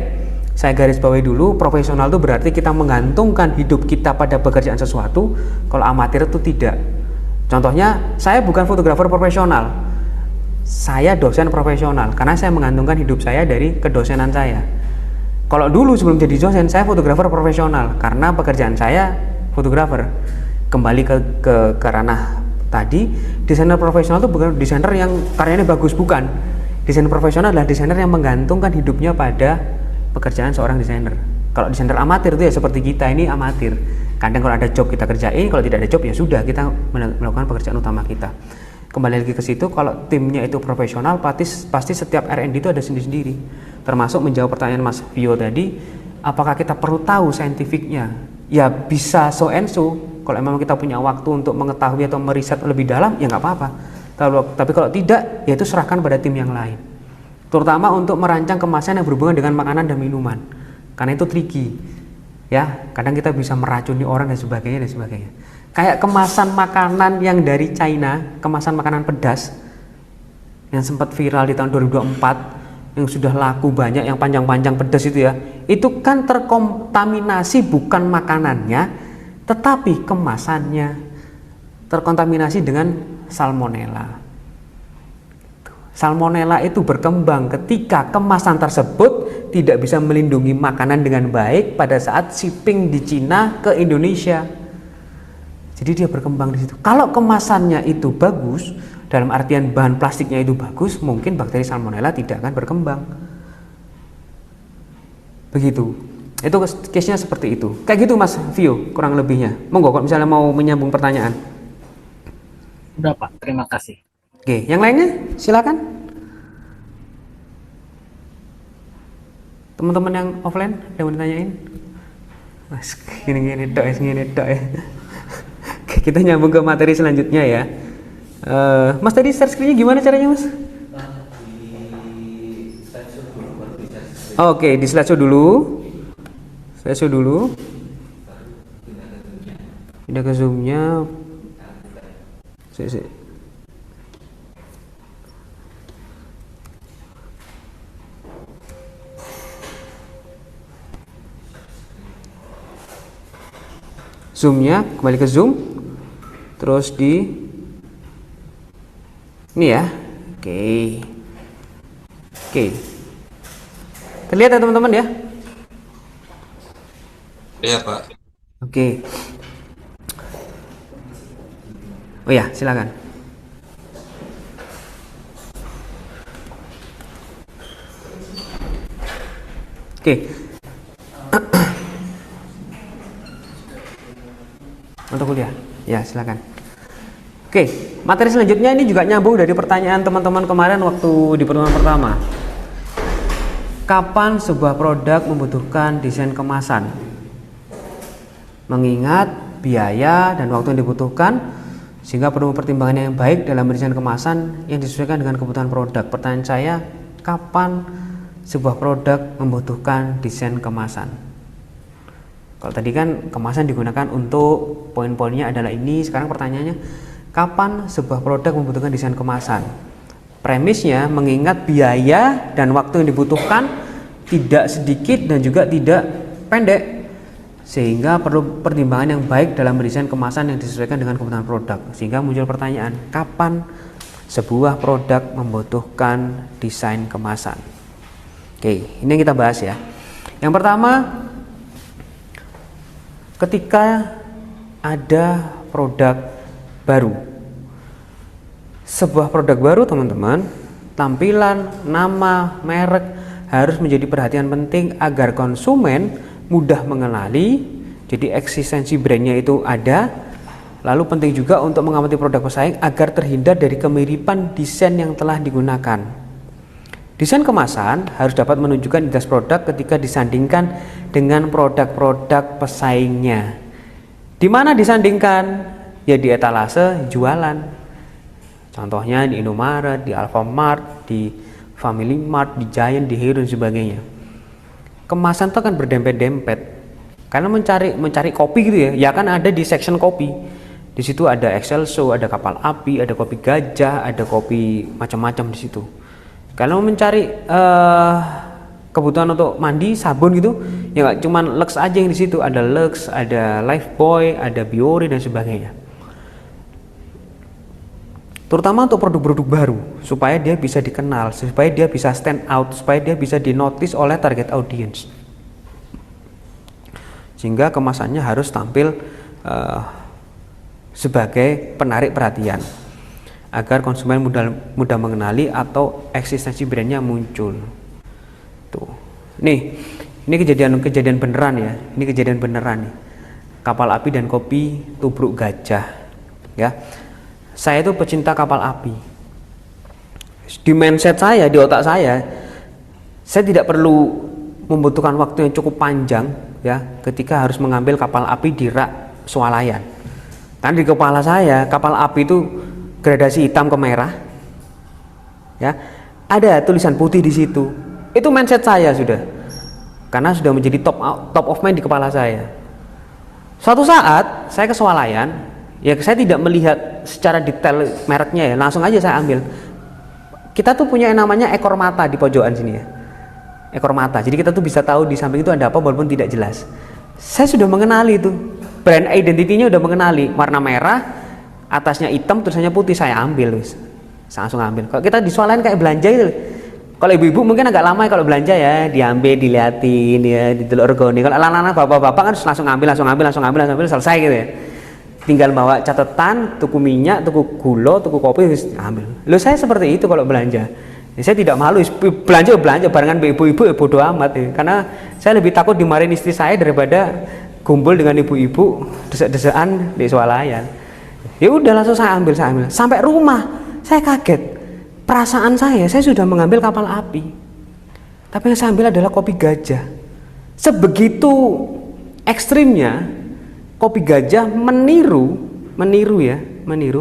Saya garis bawahi dulu, profesional itu berarti kita menggantungkan hidup kita pada pekerjaan sesuatu. Kalau amatir itu tidak. Contohnya, saya bukan fotografer profesional. saya dosen profesional karena saya menggantungkan hidup saya dari kedosenan saya. Kalau dulu sebelum jadi dosen saya fotografer profesional karena pekerjaan saya fotografer. Kembali ke ranah tadi, desainer profesional itu bukan desainer yang karyanya bagus, bukan. Desainer profesional adalah desainer yang menggantungkan hidupnya pada pekerjaan seorang desainer. Kalau desainer amatir itu ya seperti kita ini amatir. Kadang kalau ada job kita kerjain, kalau tidak ada job ya sudah kita melakukan pekerjaan utama kita. Kembali lagi ke situ, kalau timnya itu profesional pasti setiap R&D itu ada sendiri-sendiri. Termasuk menjawab pertanyaan Mas Vio tadi, apakah kita perlu tahu saintifiknya? Ya bisa so and so. Kalau memang kita punya waktu untuk mengetahui atau meriset lebih dalam, ya nggak apa-apa. Tapi kalau tidak, ya itu serahkan pada tim yang lain. Terutama untuk merancang kemasan yang berhubungan dengan makanan dan minuman. Karena itu tricky. Ya, kadang kita bisa meracuni orang dan sebagainya. Kayak kemasan makanan yang dari China, kemasan makanan pedas yang sempat viral di tahun 2024, yang sudah laku banyak, yang panjang-panjang pedas itu ya. Itu kan terkontaminasi bukan makanannya, tetapi kemasannya terkontaminasi dengan salmonella. Salmonella itu berkembang ketika kemasan tersebut tidak bisa melindungi makanan dengan baik pada saat shipping di Cina ke Indonesia. Jadi dia berkembang di situ. Kalau kemasannya itu bagus, dalam artian bahan plastiknya itu bagus, mungkin bakteri salmonella tidak akan berkembang. Begitu. Itu case-nya seperti itu. Kayak gitu Mas Vio, kurang lebihnya. Monggo kalau misalnya mau menyambung pertanyaan. Udah Pak, terima kasih. Oke, yang lainnya silakan. Teman-teman yang offline ada yang mau ditanyain? Mas, gini dok ya. Oke, kita nyambung ke materi selanjutnya ya. Mas tadi share screen-nya gimana caranya Mas? Oke, di slideshow dulu. Pindah ke zoom-nya. Zoom-nya kembali ke zoom, terus di ini ya. Oke, terlihat ya teman-teman ya. Lihat Pak. Oke. Oh ya, silakan. Oke. Untuk kuliah. Ya, silakan. Oke, materi selanjutnya ini juga nyambung dari pertanyaan teman-teman kemarin waktu di pertemuan pertama. Kapan sebuah produk membutuhkan desain kemasan? Mengingat biaya dan waktu yang dibutuhkan, sehingga perlu pertimbangan yang baik dalam mendesain kemasan yang disesuaikan dengan kebutuhan produk. Pertanyaan saya, kapan sebuah produk membutuhkan desain kemasan? Kalau tadi kan kemasan digunakan untuk poin-poinnya adalah ini, sekarang pertanyaannya, kapan sebuah produk membutuhkan desain kemasan? Premisnya mengingat biaya dan waktu yang dibutuhkan tidak sedikit dan juga tidak pendek, sehingga perlu pertimbangan yang baik dalam mendesain kemasan yang disesuaikan dengan kebutuhan produk. Sehingga muncul pertanyaan, kapan sebuah produk membutuhkan desain kemasan? Oke, ini yang kita bahas ya. Yang pertama, ketika ada produk baru. Sebuah produk baru teman-teman, tampilan, nama, merek harus menjadi perhatian penting agar konsumen mudah mengenali. Jadi eksistensi brandnya itu ada. Lalu penting juga untuk mengamati produk pesaing agar terhindar dari kemiripan desain yang telah digunakan. Desain kemasan harus dapat menunjukkan identitas produk ketika disandingkan dengan produk-produk pesaingnya. Di mana disandingkan? Ya di etalase jualan. Contohnya di Indomaret, di Alfamart, di Family Mart, di Giant, di Hero dan sebagainya. Kemasan itu kan berdempet-dempet. Karena mencari kopi gitu ya. Ya kan ada di section kopi. Di situ ada Excelso, ada kapal api, ada kopi gajah, ada kopi macam-macam di situ. Kalau mencari kebutuhan untuk mandi, sabun gitu, ya nggak cuma Lux aja yang di situ, ada Lux, ada Lifebuoy, ada Biore dan sebagainya. terutama untuk produk-produk baru, supaya dia bisa dikenal, supaya dia bisa stand out, supaya dia bisa dinotis oleh target audience, sehingga kemasannya harus tampil sebagai penarik perhatian agar konsumen mudah mengenali atau eksistensi brandnya muncul. Tuh, ini kejadian beneran ya, ini kejadian beneran nih. Kapal api dan kopi tubruk gajah, ya. Saya itu pecinta kapal api. Di mindset saya, di otak saya tidak perlu membutuhkan waktu yang cukup panjang ya ketika harus mengambil kapal api di rak swalayan. Kan di kepala saya kapal api itu gradasi hitam ke merah, ya, ada tulisan putih di situ. Itu mindset saya sudah, karena sudah menjadi top of mind di kepala saya. Suatu saat saya ke swalayan, ya saya tidak melihat secara detail mereknya ya, langsung aja saya ambil. Kita tuh punya yang namanya ekor mata di pojokan sini ya, ekor mata. Jadi kita tuh bisa tahu di samping itu ada apa walaupun tidak jelas. Saya sudah mengenali itu. Brand identity-nya udah mengenali, warna merah, atasnya hitam, tulisannya putih, saya ambil wis. Saya langsung ambil. Kalau kita di swalayan kayak belanja itu. Kalau ibu-ibu mungkin agak lama ya kalau belanja ya, diambil, diliatin ya, ditelur regoni. Kalau anak-anak bapak-bapak kan langsung ambil, selesai gitu ya. Tinggal bawa catatan, tuku minyak, tuku gula, tuku kopi, wis ambil. Loh saya seperti itu kalau belanja. Ya, saya tidak malu, belanja barengan ibu-ibu ya bodo amat ya. Karena saya lebih takut dimarahin istri saya daripada kumpul dengan ibu-ibu desek-desekan di swalayan. Ya udah langsung saya ambil. Sampai rumah saya kaget. Perasaan saya sudah mengambil kapal api. Tapi yang saya ambil adalah kopi gajah. Sebegitu ekstrimnya kopi gajah meniru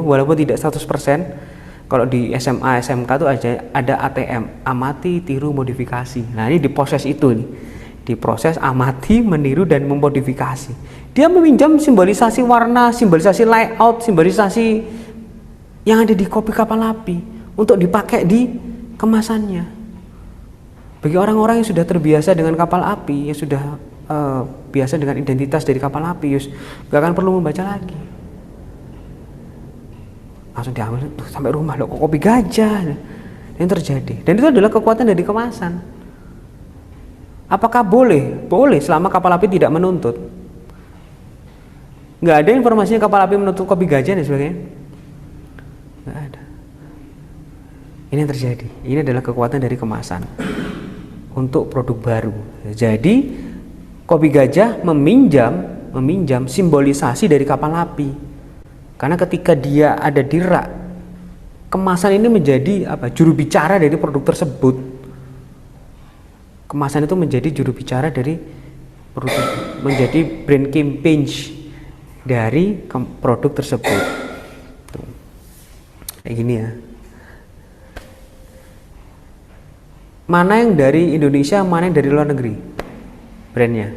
walaupun tidak 100%. Kalau di SMA, SMK tuh ada ATM, amati, tiru, modifikasi. Nah, ini diproses itu nih. Diproses, amati, meniru, dan memodifikasi. Dia meminjam simbolisasi warna, simbolisasi layout, simbolisasi yang ada di kopi kapal api untuk dipakai di kemasannya. Bagi orang-orang yang sudah terbiasa dengan kapal api, yang sudah biasa dengan identitas dari kapal api, gak akan perlu membaca lagi. Langsung diambil tuh, sampai rumah, loh kok kopi gajah. Yang terjadi. Dan itu adalah kekuatan dari kemasan. Apakah boleh? Boleh selama kapal api tidak menuntut. Nggak ada informasinya kapal api menuntut kopi gajah dan sebagainya. Nggak ada. Ini yang terjadi. Ini adalah kekuatan dari kemasan untuk produk baru. Jadi kopi gajah meminjam simbolisasi dari kapal api. Karena ketika dia ada di rak, kemasan ini menjadi juru bicara dari produk tersebut. Kemasan itu menjadi juru bicara dari produk, menjadi brand campaign dari produk tersebut. Tuh. Kayak gini ya. Mana yang dari Indonesia, mana yang dari luar negeri brandnya?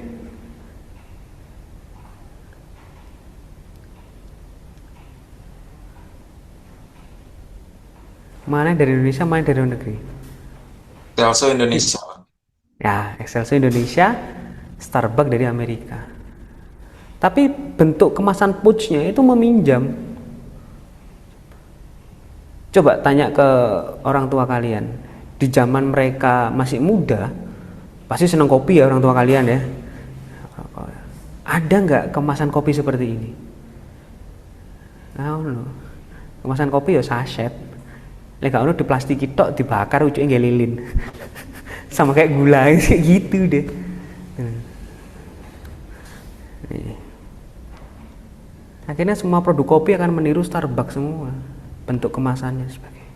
Mana yang dari Indonesia, mana yang dari luar negeri? Excelso Indonesia. Ya, Excelso Indonesia, Starbucks dari Amerika. Tapi bentuk kemasan pouchnya itu meminjam. Coba tanya ke orang tua kalian. Di zaman mereka masih muda, pasti senang kopi ya orang tua kalian ya. Ada nggak kemasan kopi seperti ini? Nah, kemasan kopi ya sachet. Lek gak ono diplastiki tok dibakar ujungnya nggak lilin. Sama kayak gula gitu deh. Akhirnya semua produk kopi akan meniru Starbucks semua, bentuk kemasannya sebagainya.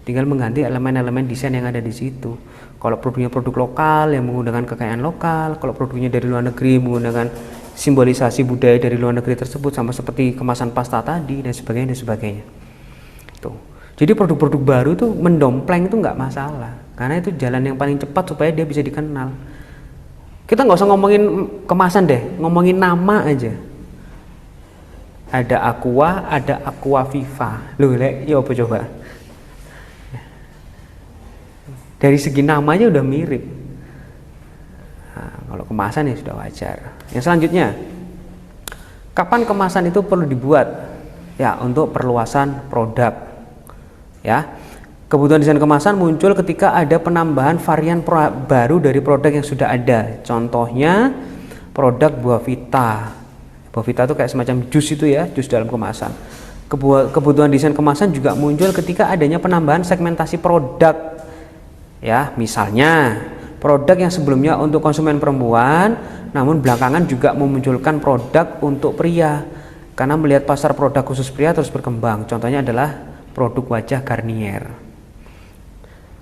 Tinggal mengganti elemen-elemen desain yang ada di situ. Kalau produknya produk lokal yang menggunakan kekayaan lokal, kalau produknya dari luar negeri menggunakan simbolisasi budaya dari luar negeri tersebut, sama seperti kemasan pasta tadi dan sebagainya. Tuh. Jadi produk-produk baru itu mendompleng itu nggak masalah, karena itu jalan yang paling cepat supaya dia bisa dikenal. Kita nggak usah ngomongin kemasan deh, ngomongin nama aja. Ada Aqua, ada Aquaviva. Loh, ya apa coba? Dari segi namanya udah mirip. Nah, kalau kemasan ya sudah wajar. Yang selanjutnya, kapan kemasan itu perlu dibuat? Ya, untuk perluasan produk. Ya. Kebutuhan desain kemasan muncul ketika ada penambahan varian baru dari produk yang sudah ada. Contohnya produk buah vita. Buah vita itu kayak semacam jus itu ya, jus dalam kemasan. Kebutuhan desain kemasan juga muncul ketika adanya penambahan segmentasi produk. Ya, misalnya produk yang sebelumnya untuk konsumen perempuan, namun belakangan juga memunculkan produk untuk pria. Karena melihat pasar produk khusus pria terus berkembang. Contohnya adalah produk wajah Garnier.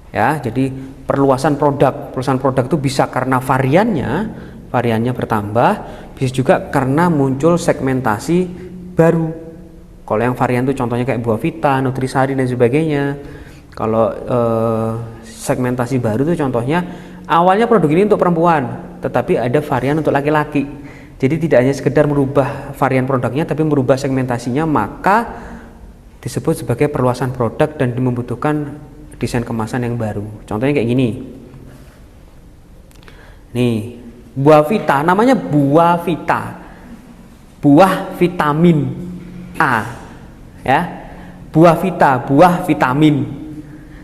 Ya, jadi perluasan produk itu bisa karena variannya bertambah, bisa juga karena muncul segmentasi baru. Kalau yang varian itu contohnya kayak buah vita, nutrisari dan sebagainya. Kalau segmentasi baru itu contohnya awalnya produk ini untuk perempuan, tetapi ada varian untuk laki-laki. Jadi tidak hanya sekedar merubah varian produknya, tapi merubah segmentasinya, maka disebut sebagai perluasan produk dan membutuhkan desain kemasan yang baru. Contohnya kayak gini. Nih, buah vita namanya buah vita. Buah vitamin A. Ya. Buah vita, buah vitamin.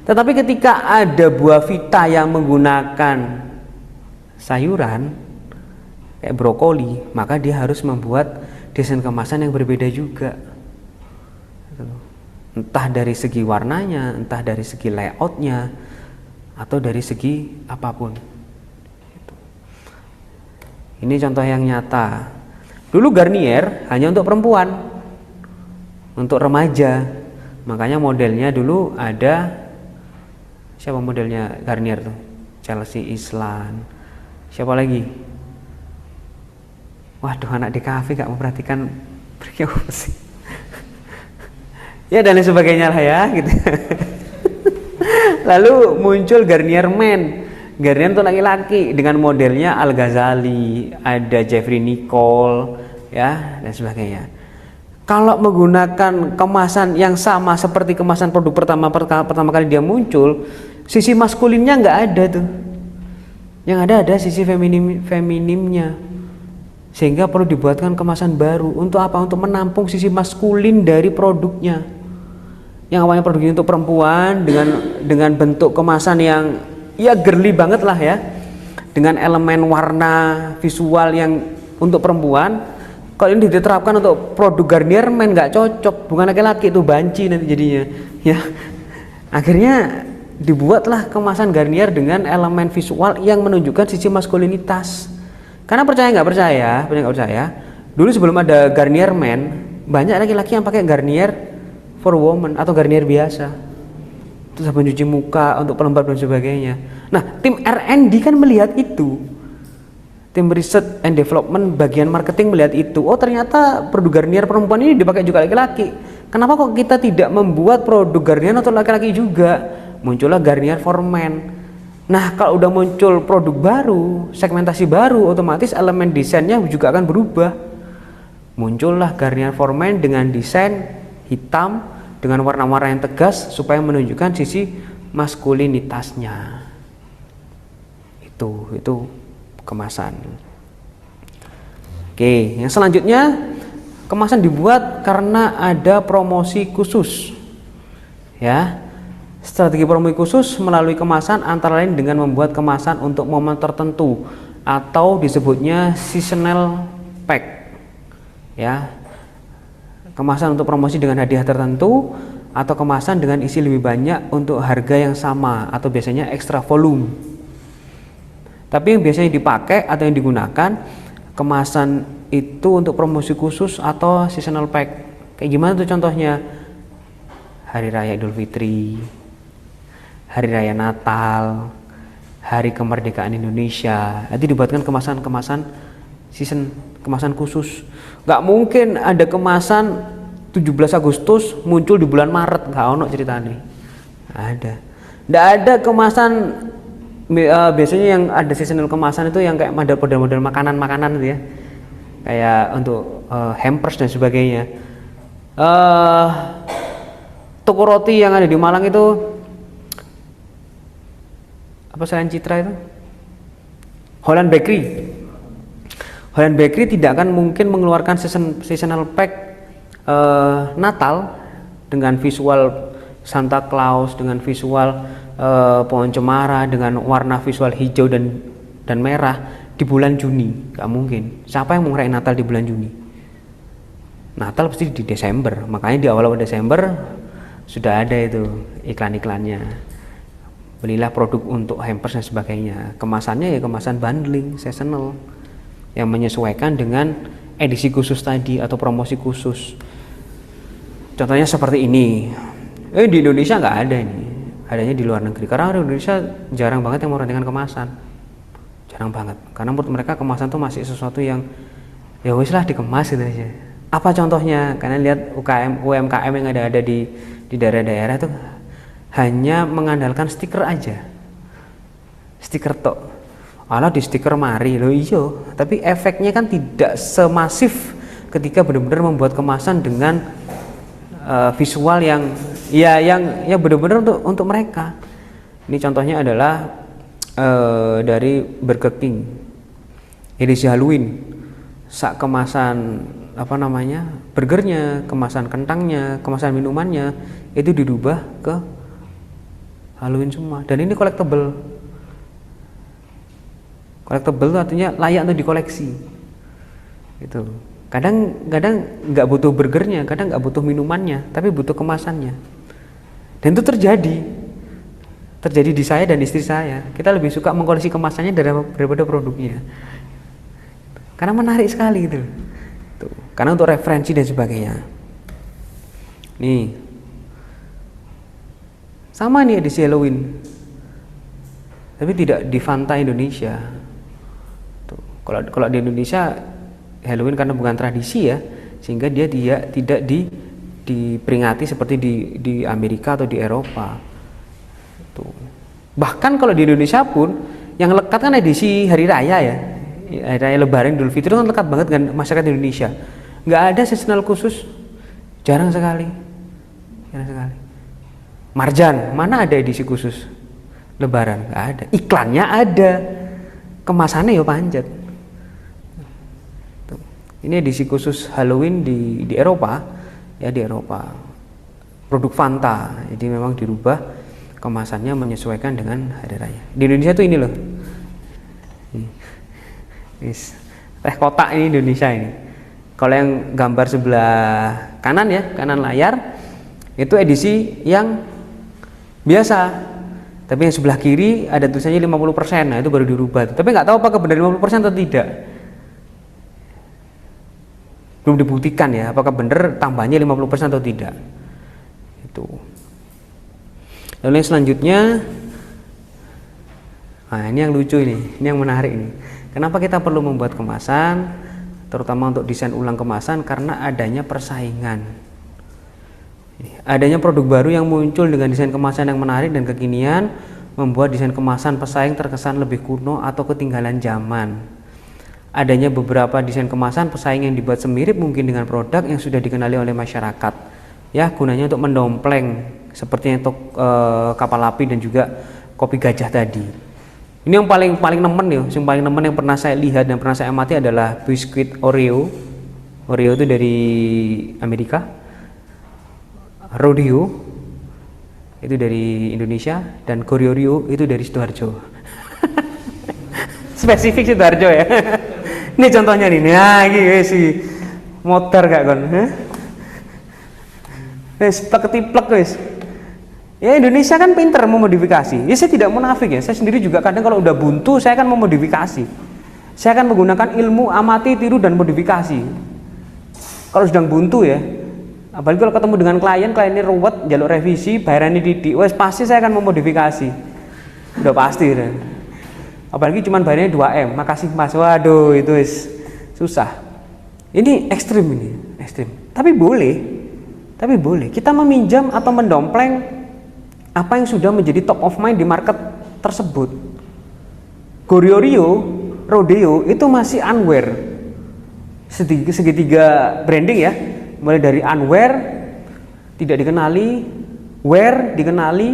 Tetapi ketika ada buah vita yang menggunakan sayuran kayak brokoli, maka dia harus membuat desain kemasan yang berbeda juga. Entah dari segi warnanya, entah dari segi layoutnya, atau dari segi apapun. Ini contoh yang nyata. Dulu Garnier hanya untuk perempuan, untuk remaja. Makanya modelnya dulu ada, siapa modelnya Garnier tuh? Chelsea Islan. Siapa lagi? Waduh, anak di kafe gak memperhatikan mereka apa sih? Ya dan lain sebagainya lah ya gitu. Lalu muncul Garnier Men. Garnier untuk laki-laki dengan modelnya Al Ghazali, ada Jeffrey Nicole ya dan sebagainya. Kalau menggunakan kemasan yang sama seperti kemasan produk pertama kali dia muncul, sisi maskulinnya nggak ada tuh. Yang ada sisi feminimnya. Sehingga perlu dibuatkan kemasan baru. Untuk apa? Untuk menampung sisi maskulin dari produknya. Yang awalnya produk ini untuk perempuan dengan bentuk kemasan yang ya girly banget lah ya. Dengan elemen warna visual yang untuk perempuan. Kalau ini diterapkan untuk produk Garnier Men nggak cocok, bukan laki-laki itu banci nanti jadinya. Ya. Akhirnya dibuatlah kemasan Garnier dengan elemen visual yang menunjukkan sisi maskulinitas. Karena percaya nggak percaya, dulu sebelum ada Garnier Men, banyak laki-laki yang pakai Garnier for woman atau Garnier biasa. Itu sabun cuci muka untuk pelembab dan sebagainya. Nah, tim R&D kan melihat itu. Tim Research and Development bagian marketing melihat itu. Oh, ternyata produk Garnier perempuan ini dipakai juga laki-laki. Kenapa kok kita tidak membuat produk Garnier untuk laki-laki juga? Muncullah Garnier for Men. Nah, kalau udah muncul produk baru, segmentasi baru, otomatis elemen desainnya juga akan berubah. Muncullah Garnier for Men dengan desain hitam dengan warna-warna yang tegas supaya menunjukkan sisi maskulinitasnya. Itu kemasan. Oke, yang selanjutnya kemasan dibuat karena ada promosi khusus. Ya. Strategi promosi khusus melalui kemasan antara lain dengan membuat kemasan untuk momen tertentu atau disebutnya seasonal pack. Ya. Kemasan untuk promosi dengan hadiah tertentu atau kemasan dengan isi lebih banyak untuk harga yang sama atau biasanya extra volume. Tapi yang biasanya dipakai atau yang digunakan kemasan itu untuk promosi khusus atau seasonal pack. Kayak gimana tuh contohnya? Hari Raya Idul Fitri, Hari Raya Natal, Hari Kemerdekaan Indonesia. Nanti dibuatkan kemasan-kemasan season, kemasan khusus. Gak mungkin ada kemasan 17 Agustus muncul di bulan Maret, gak ono ceritanya. Ada. Nggak ada kemasan biasanya yang ada seasonal kemasan itu yang kayak model-model makanan-makanan gitu ya. Kayak untuk hampers dan sebagainya. Toko roti yang ada di Malang itu apa selain Citra itu? Holland Bakery. Holland Bakery tidak akan mungkin mengeluarkan seasonal pack Natal dengan visual Santa Claus dengan visual pohon cemara dengan warna visual hijau dan merah di bulan Juni. Gak mungkin. Siapa yang mau ngerayain Natal di bulan Juni? Natal pasti di Desember. Makanya di awal Desember sudah ada itu iklan-iklannya. Belilah produk untuk hampers dan sebagainya. Kemasannya ya kemasan bundling, seasonal, yang menyesuaikan dengan edisi khusus tadi atau promosi khusus. Contohnya seperti ini. Di Indonesia nggak ada ini. Adanya di luar negeri. Karena di Indonesia jarang banget yang memperhatikan kemasan. Jarang banget. Karena menurut mereka kemasan tuh masih sesuatu yang ya wis lah dikemas gitu aja. Apa contohnya? Karena lihat UMKM yang ada di daerah-daerah tuh hanya mengandalkan stiker aja. Stiker tok. Alah di stiker mari loh iyo, tapi efeknya kan tidak semasif ketika benar-benar membuat kemasan dengan visual yang benar-benar untuk mereka. Ini contohnya adalah dari Burger King edisi Halloween. Sak kemasan burgernya, kemasan kentangnya, kemasan minumannya itu dirubah ke Halloween semua. Dan ini collectible. Collectible itu artinya layak untuk dikoleksi. Gitu. Kadang nggak butuh burgernya, kadang nggak butuh minumannya, tapi butuh kemasannya. Dan itu terjadi di saya dan istri saya. Kita lebih suka mengkoleksi kemasannya daripada produknya. Karena menarik sekali gitu. Tuh. Karena untuk referensi dan sebagainya. Nih. Sama nih edisi Halloween. Tapi tidak di Fanta Indonesia. Tuh. Kalau di Indonesia Halloween karena bukan tradisi ya, sehingga dia tidak diperingati seperti di Amerika atau di Eropa. Tuh. Bahkan kalau di Indonesia pun yang lekat kan edisi hari raya ya. Hari raya Lebaran, Idul Fitri kan lekat banget dengan masyarakat Indonesia. Nggak ada seasonal khusus, jarang sekali. Marjan, mana ada edisi khusus Lebaran? Nggak ada. Iklannya ada, kemasannya ya panjat. Tuh. Ini edisi khusus Halloween di Eropa, ya di Eropa. Produk Fanta, jadi memang dirubah kemasannya menyesuaikan dengan hari raya. Di Indonesia tuh ini loh. Teh kotak ini Indonesia ini. Kalau yang gambar sebelah kanan ya, kanan layar itu edisi yang biasa. Tapi yang sebelah kiri ada tulisannya 50%. Nah, itu baru dirubah. Tapi nggak tahu apakah benar 50% atau tidak. Belum dibuktikan ya, apakah benar tambahnya 50% atau tidak. Itu. Lalu yang selanjutnya, nah ini yang lucu ini yang menarik ini. Kenapa kita perlu membuat kemasan, terutama untuk desain ulang kemasan? Karena adanya persaingan. Adanya produk baru yang muncul dengan desain kemasan yang menarik dan kekinian, membuat desain kemasan pesaing terkesan lebih kuno atau ketinggalan zaman. Adanya beberapa desain kemasan pesaing yang dibuat semirip mungkin dengan produk yang sudah dikenali oleh masyarakat. Ya, gunanya untuk mendompleng seperti untuk kapal api dan juga kopi gajah tadi. Ini yang paling nemen ya, yang paling nemen yang pernah saya lihat dan pernah saya amati adalah biskuit Oreo. Oreo itu dari Amerika. Rodeo itu dari Indonesia dan Goriorio itu dari Sidoarjo. Spesifik Sidoarjo ya. Ini contohnya nih. Nah, iki sih motor gak kon? Wis plek-plek wis. Ya Indonesia kan pinter memodifikasi. Ya saya tidak munafik ya. Saya sendiri juga kadang kalau udah buntu saya akan memodifikasi. Saya akan menggunakan ilmu amati, tiru dan modifikasi. Kalau sedang buntu ya. Apalagi kalau ketemu dengan kliennya ruwet, jalur revisi, bayarannya didik, wes pasti saya akan memodifikasi. Udah pasti ya. Apalagi cuman bayarnya 2M. Makasih Mas. Waduh, itu wes susah. Ini ekstrim ini, ekstrim. Tapi boleh kita meminjam atau mendompleng apa yang sudah menjadi top of mind di market tersebut. Goriorio, Rodeo itu masih unwear. Segitiga branding ya. Mulai dari unwear, tidak dikenali, wear dikenali,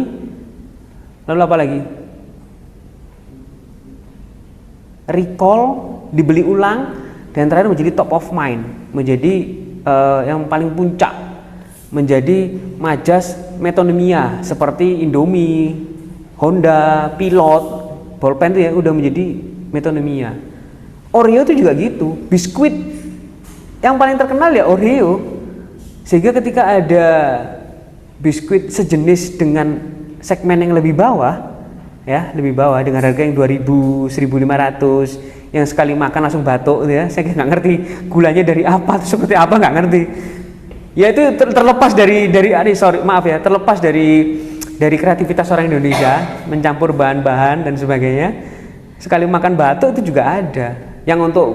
lalu apa lagi? Recall, dibeli ulang, dan terakhir menjadi top of mind, menjadi yang paling puncak menjadi majas metonimia seperti Indomie, Honda, Pilot, bolpen itu ya udah menjadi metonimia. Oreo itu juga gitu, biskuit yang paling terkenal ya Oreo. Sehingga ketika ada biskuit sejenis dengan segmen yang lebih bawah, ya lebih bawah dengan harga yang 2.000, 1.500, yang sekali makan langsung batuk gitu ya, saya nggak ngerti gulanya dari apa, seperti apa nggak ngerti. Ya itu terlepas terlepas dari kreativitas orang Indonesia mencampur bahan-bahan dan sebagainya. Sekali makan batuk itu juga ada. Yang untuk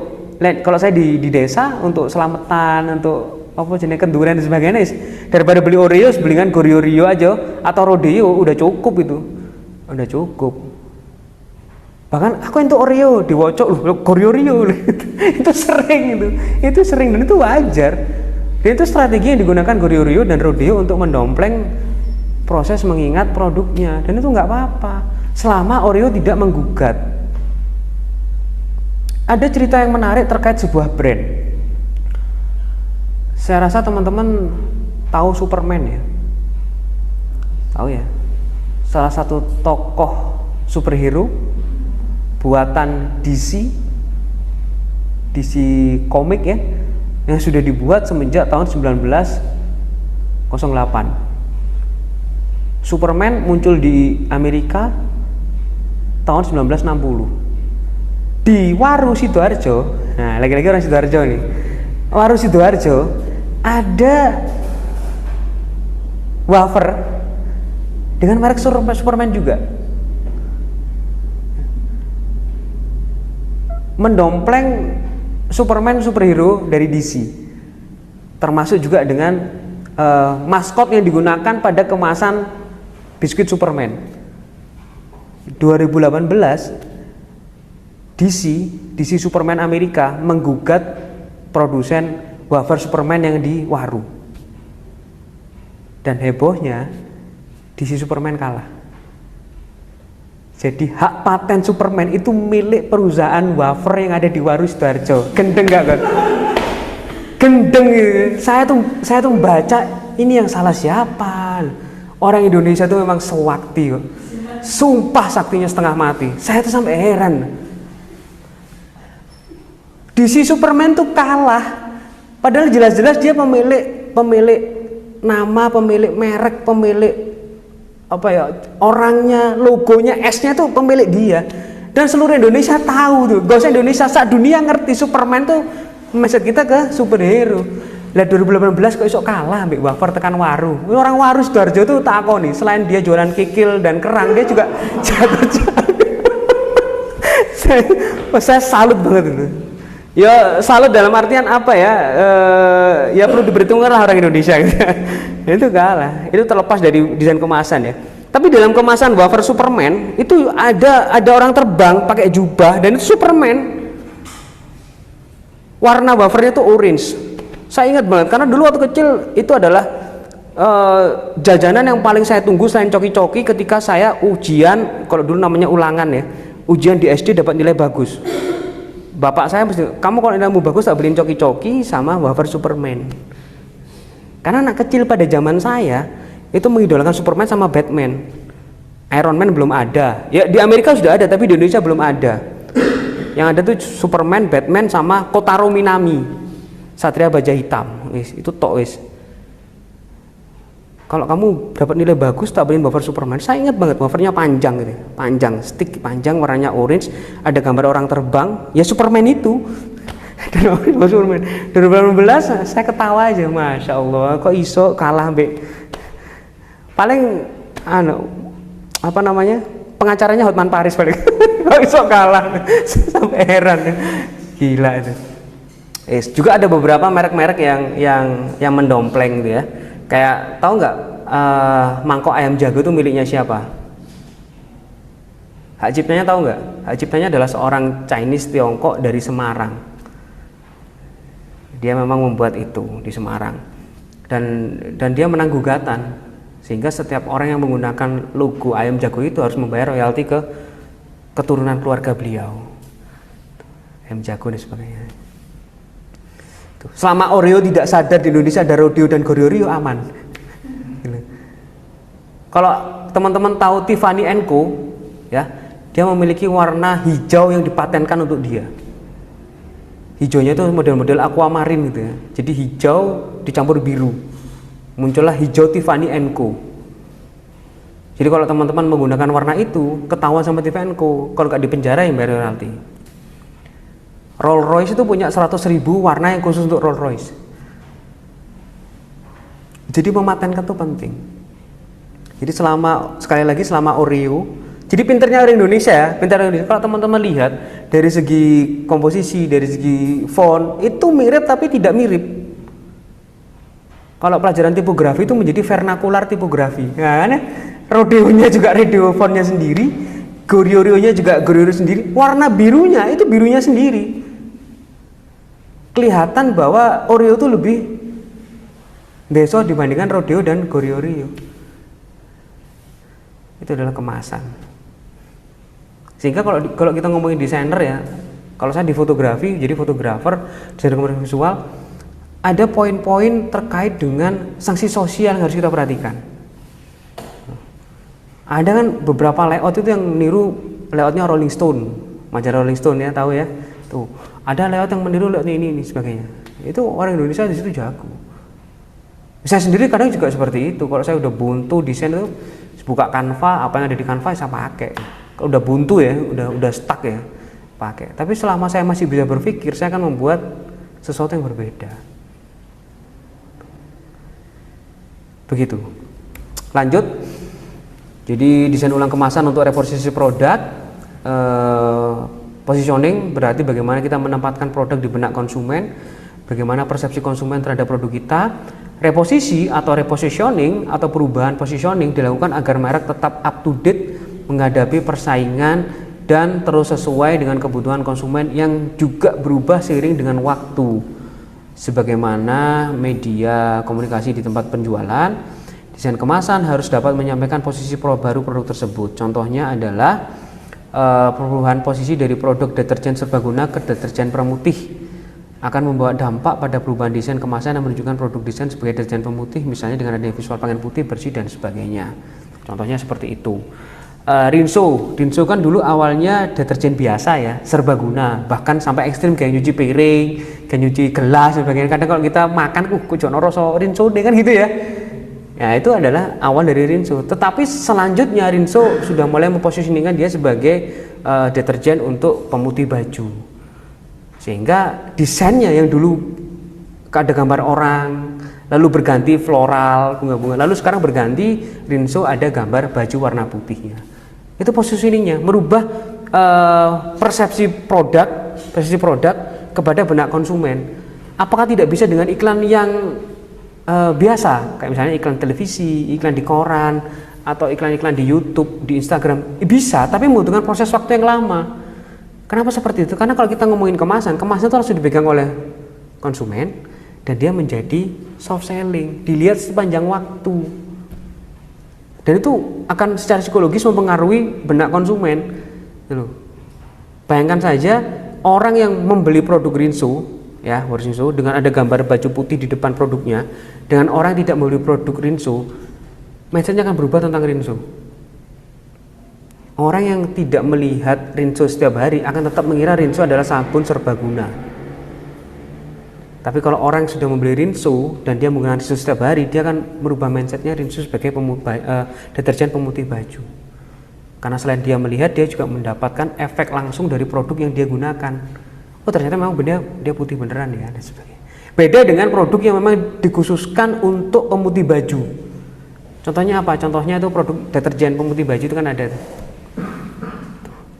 kalau saya di desa untuk selamatan, untuk apa jenis kenduran dan sebagainya, daripada beli Oreo belikan Gorio aja atau Rodeo udah cukup itu. Udah cukup. Bahkan aku untuk Oreo diwocok loh, Gorio itu sering itu sering dan itu wajar. Dan itu strategi yang digunakan Gorio dan Rodeo untuk mendompleng proses mengingat produknya, dan itu nggak apa-apa selama Oreo tidak menggugat. Ada cerita yang menarik terkait sebuah brand. Saya rasa teman-teman tahu Superman ya, tahu ya, salah satu tokoh superhero buatan DC komik ya, yang sudah dibuat semenjak tahun 1908. Superman muncul di Amerika tahun 1960 di Waru Sidoarjo. Nah, lagi-lagi orang Sidoarjo nih. Waru Sidoarjo ada wafer dengan merek Superman juga, mendompleng Superman superhero dari DC, termasuk juga dengan maskot yang digunakan pada kemasan biskuit Superman. 2018 DC Superman Amerika menggugat produsen wafer Superman yang di Waru, dan hebohnya DC Superman kalah. Jadi hak paten Superman itu milik perusahaan wafer yang ada di Waru Sidoarjo. Gendeng gak kan? Gendeng. Saya tuh baca ini yang salah siapa? Orang Indonesia tuh memang sewakti kok. Sumpah saktinya setengah mati. Saya tuh sampai heran. DC Superman tuh kalah. Padahal jelas-jelas dia pemilik nama, pemilik merek, pemilik apa ya, orangnya, logonya, S-nya tuh pemilik dia. Dan seluruh Indonesia tahu tuh. Gak usah Indonesia, saat dunia ngerti Superman tuh message kita ke superhero. Lah 2018 kok iso kalah ambek wafer tekan Waru. Orang Waru Sidoarjo tuh takoni, selain dia jualan kikil dan kerang, dia juga jago-jago. saya salut banget itu. Ya salut dalam artian apa ya? Ya perlu diperhitungkan lah orang Indonesia gitu. Itu kalah. Itu terlepas dari desain kemasan ya. Tapi dalam kemasan wafer Superman itu ada orang terbang pakai jubah, dan itu Superman. Warna wafernya tuh orange. Saya ingat banget karena dulu waktu kecil itu adalah jajanan yang paling saya tunggu selain coki-coki ketika saya ujian, kalau dulu namanya ulangan ya. Ujian di SD dapat nilai bagus. Bapak saya mesti, kamu kalau nilaimu bagus tak beliin coki-coki sama wafer Superman. Karena anak kecil pada zaman saya itu mengidolakan Superman sama Batman. Iron Man belum ada. Ya di Amerika sudah ada, tapi di Indonesia belum ada. Yang ada tuh Superman, Batman sama Kotaro Minami, Satria Baja Hitam. Wis, itu tok wis. Kalau kamu dapat nilai bagus tak beliin wafer Superman. Saya ingat banget wafernya panjang gitu. Panjang, stick panjang, warnanya orange, ada gambar orang terbang, ya Superman itu. Dan Superman. 2018 saya ketawa aja, Masya Allah, kok iso kalah mbek. Paling apa namanya? Pengacaranya Hotman Paris paling. Kok iso kalah. Sampai heran. Gila itu. Juga ada beberapa merek-merek yang mendompleng gitu ya. Kayak tahu nggak mangkok ayam jago itu miliknya siapa? Hak ciptanya tahu nggak? Hak ciptanya adalah seorang Chinese Tiongkok dari Semarang. Dia memang membuat itu di Semarang, dan dia menang gugatan, sehingga setiap orang yang menggunakan logo ayam jago itu harus membayar royalti ke keturunan keluarga beliau. Ayam jago dan sebagainya. Selama Oreo tidak sadar di Indonesia ada Rodeo dan Gorio, aman. Kalau teman-teman tahu Tiffany & Co, ya, dia memiliki warna hijau yang dipatenkan untuk dia. Hijaunya itu model-model aquamarine gitu ya. Jadi hijau dicampur biru. Muncullah hijau Tiffany & Co. Jadi kalau teman-teman menggunakan warna itu, ketahuan sama Tiffany & Co. Kalau nggak dipenjara yang bayar royalti. Rolls Royce itu punya 100.000 warna yang khusus untuk Rolls Royce. Jadi mematenkan itu penting. Jadi selama Oreo, jadi pinternya orang Indonesia ya, pintar orang Indonesia. Kalau teman-teman lihat dari segi komposisi, dari segi font itu mirip tapi tidak mirip. Kalau pelajaran tipografi itu menjadi vernakular tipografi. Nah, Rodeo-nya juga Rodeo fontnya sendiri, Goryeo-nya juga Goryeo sendiri. Warna birunya itu birunya sendiri. Kelihatan bahwa Oreo itu lebih beso dibandingkan Rodeo dan Goryeo. Itu adalah kemasan. Sehingga kalau kita ngomongin desainer ya, kalau saya di fotografi jadi fotografer, desainer komunikasi visual, ada poin-poin terkait dengan sanksi sosial yang harus kita perhatikan. Ada kan beberapa layout itu yang niru layoutnya Rolling Stone, majalah Rolling Stone ya, tahu ya. Tuh, ada layout yang meniru layoutnya ini sebagainya. Itu orang Indonesia di situ jago. Saya sendiri kadang juga seperti itu. Kalau saya udah buntu desain itu, buka Canva, apa yang ada di Canva saya pakai. Kalau udah buntu ya, udah stuck ya, pakai. Tapi selama saya masih bisa berpikir, saya akan membuat sesuatu yang berbeda. Begitu. Lanjut. Jadi desain ulang kemasan untuk reposisi produk. Positioning berarti bagaimana kita menempatkan produk di benak konsumen, bagaimana persepsi konsumen terhadap produk kita. Reposisi atau repositioning atau perubahan positioning dilakukan agar merek tetap up to date menghadapi persaingan dan terus sesuai dengan kebutuhan konsumen yang juga berubah seiring dengan waktu. Sebagaimana media komunikasi di tempat penjualan, desain kemasan harus dapat menyampaikan posisi baru produk tersebut. Contohnya adalah perubahan posisi dari produk deterjen serbaguna ke deterjen pemutih akan membawa dampak pada perubahan desain kemasan yang menunjukkan produk desain sebagai deterjen pemutih, misalnya dengan adanya visual pangan putih, bersih dan sebagainya. Contohnya seperti itu. Rinso kan dulu awalnya deterjen biasa ya, serbaguna, bahkan sampai ekstrim kayak nyuci piring, kayak nyuci gelas dan sebagainya. Kadang kalau kita makan, kok jono rasa Rinso deh kan gitu ya. Ya itu adalah awal dari Rinso. Tetapi selanjutnya Rinso sudah mulai memposisikan dia sebagai deterjen untuk pemutih baju. Sehingga desainnya yang dulu ada gambar orang, lalu berganti floral, bunga-bunga, lalu sekarang berganti Rinso ada gambar baju warna putihnya. Itu positioningnya, merubah persepsi produk kepada benak konsumen. Apakah tidak bisa dengan iklan yang biasa, kayak misalnya iklan televisi, iklan di koran, atau iklan-iklan di YouTube, di Instagram? Bisa, tapi membutuhkan proses waktu yang lama. Kenapa seperti itu? Karena kalau kita ngomongin kemasan itu harus dipegang oleh konsumen dan dia menjadi soft selling, dilihat sepanjang waktu. Dan itu akan secara psikologis mempengaruhi benak konsumen. Bayangkan saja orang yang membeli produk Rinso, ya, Rinso dengan ada gambar baju putih di depan produknya, dengan orang yang tidak membeli produk Rinso, mindsetnya akan berubah tentang Rinso. Orang yang tidak melihat Rinso setiap hari akan tetap mengira Rinso adalah sabun serbaguna. Tapi kalau orang yang sudah membeli Rinso dan dia menggunakan Rinso setiap hari, dia akan merubah mindsetnya Rinso sebagai deterjen pemutih baju. Karena selain dia melihat, dia juga mendapatkan efek langsung dari produk yang dia gunakan. Oh ternyata memang benar dia putih beneran ya dan sebagainya. Beda dengan produk yang memang dikhususkan untuk pemutih baju. Contohnya apa? Contohnya itu produk deterjen pemutih baju itu kan ada.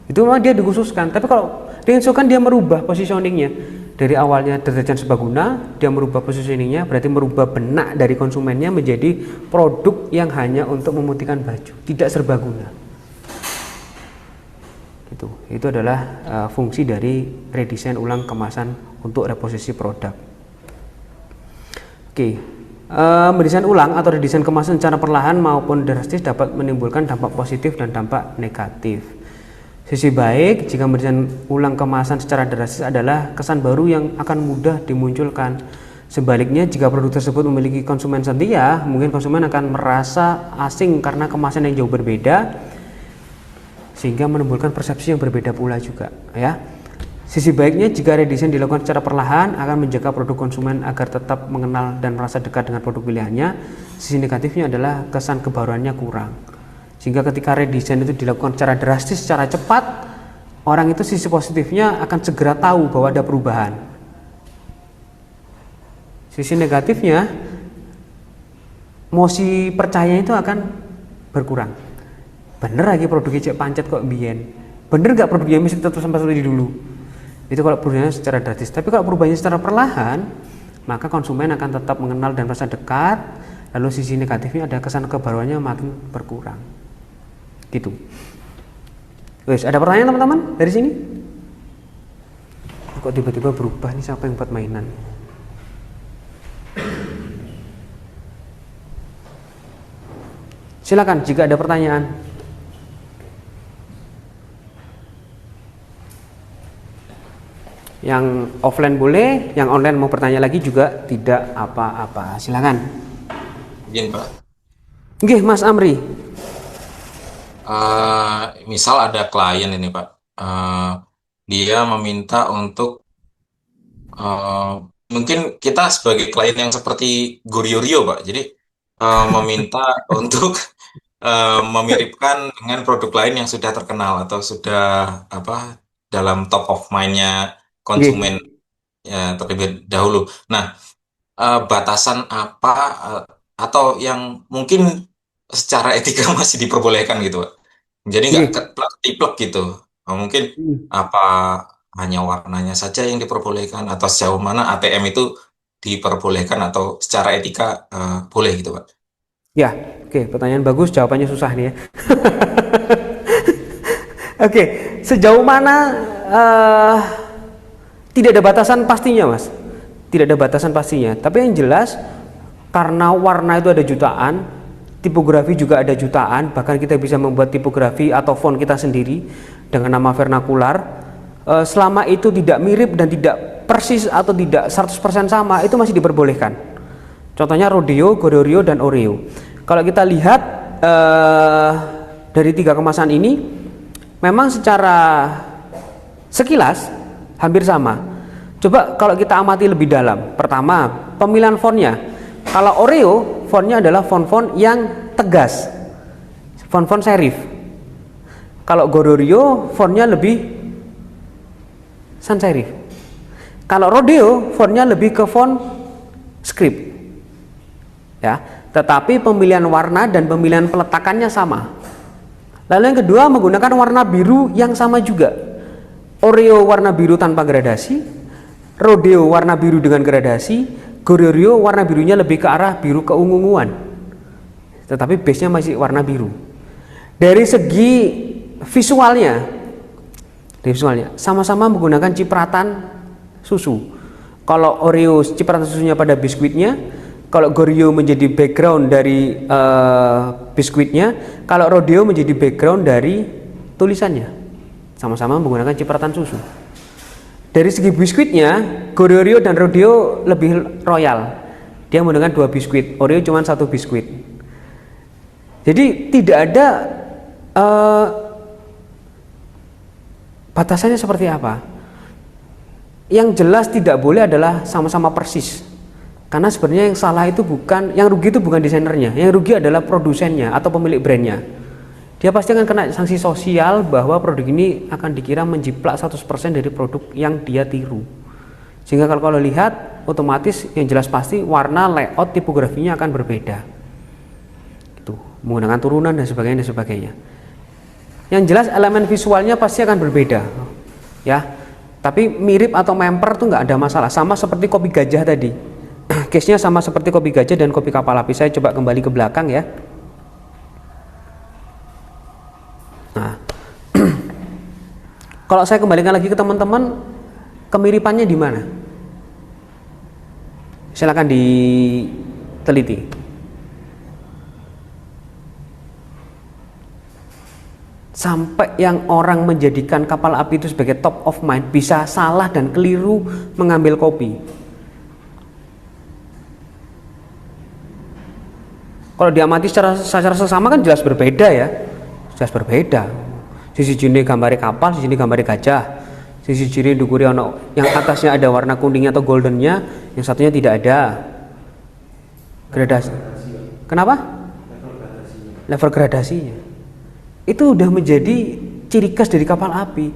Itu memang dia dikhususkan. Tapi kalau Rinso kan dia merubah positioningnya dari awalnya deterjen serbaguna, dia merubah positioningnya, berarti merubah benak dari konsumennya menjadi produk yang hanya untuk memutihkan baju, tidak serbaguna. Itu adalah fungsi dari redesign ulang kemasan untuk reposisi produk. Mendesain ulang atau redesign kemasan secara perlahan maupun drastis dapat menimbulkan dampak positif dan dampak negatif. Sisi baik jika mendesain ulang kemasan secara drastis adalah kesan baru yang akan mudah dimunculkan. Sebaliknya, jika produk tersebut memiliki konsumen setia, mungkin konsumen akan merasa asing karena kemasan yang jauh berbeda, sehingga menimbulkan persepsi yang berbeda pula juga, ya. Sisi baiknya, jika redesign dilakukan secara perlahan, akan menjaga produk konsumen agar tetap mengenal dan merasa dekat dengan produk pilihannya. Sisi negatifnya adalah kesan kebaruannya kurang, sehingga ketika redesign itu dilakukan secara drastis, secara cepat, orang itu sisi positifnya akan segera tahu bahwa ada perubahan. Sisi negatifnya, mosi percaya itu akan berkurang. Bener lagi produknya cek pancet kok biyen. Bener nggak produknya mesti tetap sampai seperti dulu. Itu kalau perubahannya secara drastis. Tapi kalau perubahannya secara perlahan, maka konsumen akan tetap mengenal dan merasa dekat. Lalu sisi negatifnya ada kesan kebaruannya makin berkurang. Gitu. Wes, ada pertanyaan teman-teman dari sini? Kok tiba-tiba berubah nih, siapa yang buat mainan? Silakan jika ada pertanyaan. Yang offline boleh, yang online mau bertanya lagi juga tidak apa-apa. Silakan. Izin Pak. Oke, Mas Amri. Misal ada klien ini Pak, dia meminta untuk mungkin kita sebagai klien yang seperti Gorio Pak, jadi meminta untuk memiripkan dengan produk lain yang sudah terkenal atau sudah dalam top of mind-nya konsumen ya, terlebih dahulu. Nah, batasan apa atau yang mungkin secara etika masih diperbolehkan gitu Pak? Jadi nggak keplek-tiplek gitu. Mungkin apa hanya warnanya saja yang diperbolehkan atau sejauh mana ATM itu diperbolehkan atau secara etika boleh gitu Pak? Ya, oke, pertanyaan bagus, jawabannya susah nih ya. Oke, sejauh mana tidak ada batasan pastinya Mas. Tidak ada batasan pastinya, tapi yang jelas karena warna itu ada jutaan, tipografi juga ada jutaan, bahkan kita bisa membuat tipografi atau font kita sendiri dengan nama vernakular. Selama itu tidak mirip dan tidak persis atau tidak 100% sama, itu masih diperbolehkan. Contohnya Rodeo, Gorio, dan Oreo. Kalau kita lihat dari 3 kemasan ini, memang secara sekilas hampir sama. Coba kalau kita amati lebih dalam. Pertama, pemilihan fontnya. Kalau Oreo, fontnya adalah font-font yang tegas, font-font serif. Kalau Gorio, fontnya lebih sans serif. Kalau Rodeo, fontnya lebih ke font script. Ya, tetapi pemilihan warna dan pemilihan peletakannya sama. Lalu yang kedua, menggunakan warna biru yang sama juga. Oreo warna biru tanpa gradasi, Rodeo warna biru dengan gradasi, Gorio warna birunya lebih ke arah biru keungu-unguan, tetapi base-nya masih warna biru. Dari segi visualnya sama-sama menggunakan cipratan susu. Kalau Oreo cipratan susunya pada biskuitnya, kalau Gorio menjadi background dari biskuitnya, kalau Rodeo menjadi background dari tulisannya. Sama-sama menggunakan cipratan susu. Dari segi biskuitnya, Gorio dan Rodeo lebih royal. Dia menggunakan 2 biskuit, Oreo cuma 1 biskuit. Jadi tidak ada batasannya seperti apa. Yang jelas tidak boleh adalah sama-sama persis. Karena sebenarnya yang salah itu bukan, yang rugi itu bukan desainernya, yang rugi adalah produsennya atau pemilik brandnya. Dia pasti akan kena sanksi sosial bahwa produk ini akan dikira menjiplak 100% dari produk yang dia tiru. Sehingga kalau lihat, otomatis yang jelas pasti warna, layout, tipografinya akan berbeda. Itu menggunakan turunan dan sebagainya. Yang jelas elemen visualnya pasti akan berbeda, ya. Tapi mirip atau memper tuh nggak ada masalah. Sama seperti kopi gajah tadi. Case-nya sama seperti kopi gajah dan kopi kapal api. Saya coba kembali ke belakang ya. Nah, kalau saya kembalikan lagi ke teman-teman, kemiripannya di mana? Silakan diteliti. Sampai yang orang menjadikan kapal api itu sebagai top of mind bisa salah dan keliru mengambil kopi. Kalau diamati secara sesama kan jelas berbeda ya, jelas berbeda. Sisi jine gambari kapal, sisi jine gambari gajah, sisi jine dukuri ono yang atasnya ada warna kuningnya atau goldennya, yang satunya tidak ada. Gradasi. Kenapa? Level gradasinya. Itu udah menjadi ciri khas dari kapal api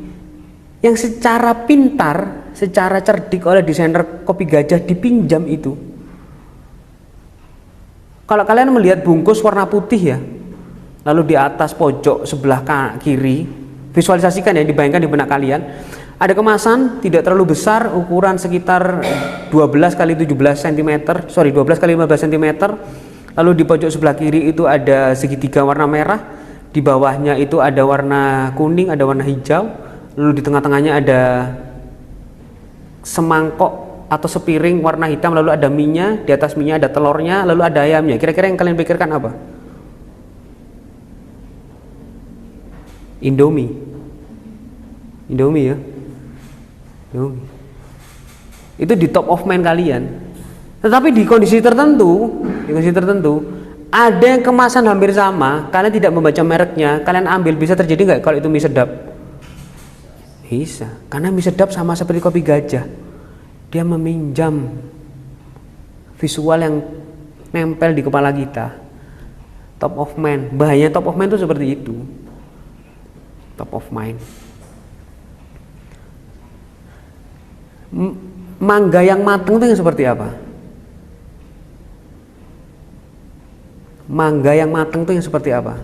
yang secara pintar, secara cerdik oleh desainer kopi gajah dipinjam itu. Kalau kalian melihat bungkus warna putih ya, lalu di atas pojok sebelah kiri, visualisasikan ya, dibayangkan di benak kalian, ada kemasan tidak terlalu besar, ukuran sekitar 12 kali 17 cm, 12 kali 15 cm. Lalu di pojok sebelah kiri itu ada segitiga warna merah, di bawahnya itu ada warna kuning, ada warna hijau, lalu di tengah-tengahnya ada semangkok atau sepiring warna hitam, lalu ada minyak, di atas minyak ada telurnya, lalu ada ayamnya. Kira-kira yang kalian pikirkan apa? Indomie ya. Indomie. Itu di top of mind kalian. Tetapi di kondisi tertentu ada yang kemasan hampir sama, kalian tidak membaca mereknya, kalian ambil, bisa terjadi nggak kalau itu mie sedap? Bisa, karena mie sedap sama seperti kopi gajah, dia meminjam visual yang nempel di kepala kita. Top of mind, bahaya top of mind itu seperti itu. Top of mind. Mangga yang matang itu yang seperti apa? Mangga yang matang itu yang seperti apa?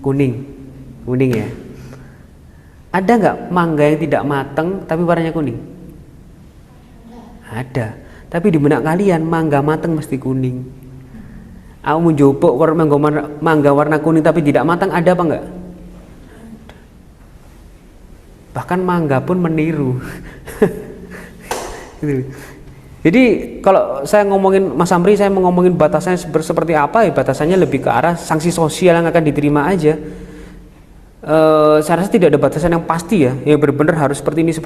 Kuning ya. Ada nggak mangga yang tidak matang tapi warnanya kuning? Ada. Tapi di benak kalian mangga matang mesti kuning. Aku mau jopok mangga warna kuning tapi tidak matang, ada apa enggak? Bahkan mangga pun meniru. Jadi kalau saya ngomongin Mas Amri, saya mau ngomongin batasannya seperti apa ya, batasannya lebih ke arah sanksi sosial yang akan diterima aja. Saya rasa tidak ada batasan yang pasti ya, yang benar-benar harus seperti ini.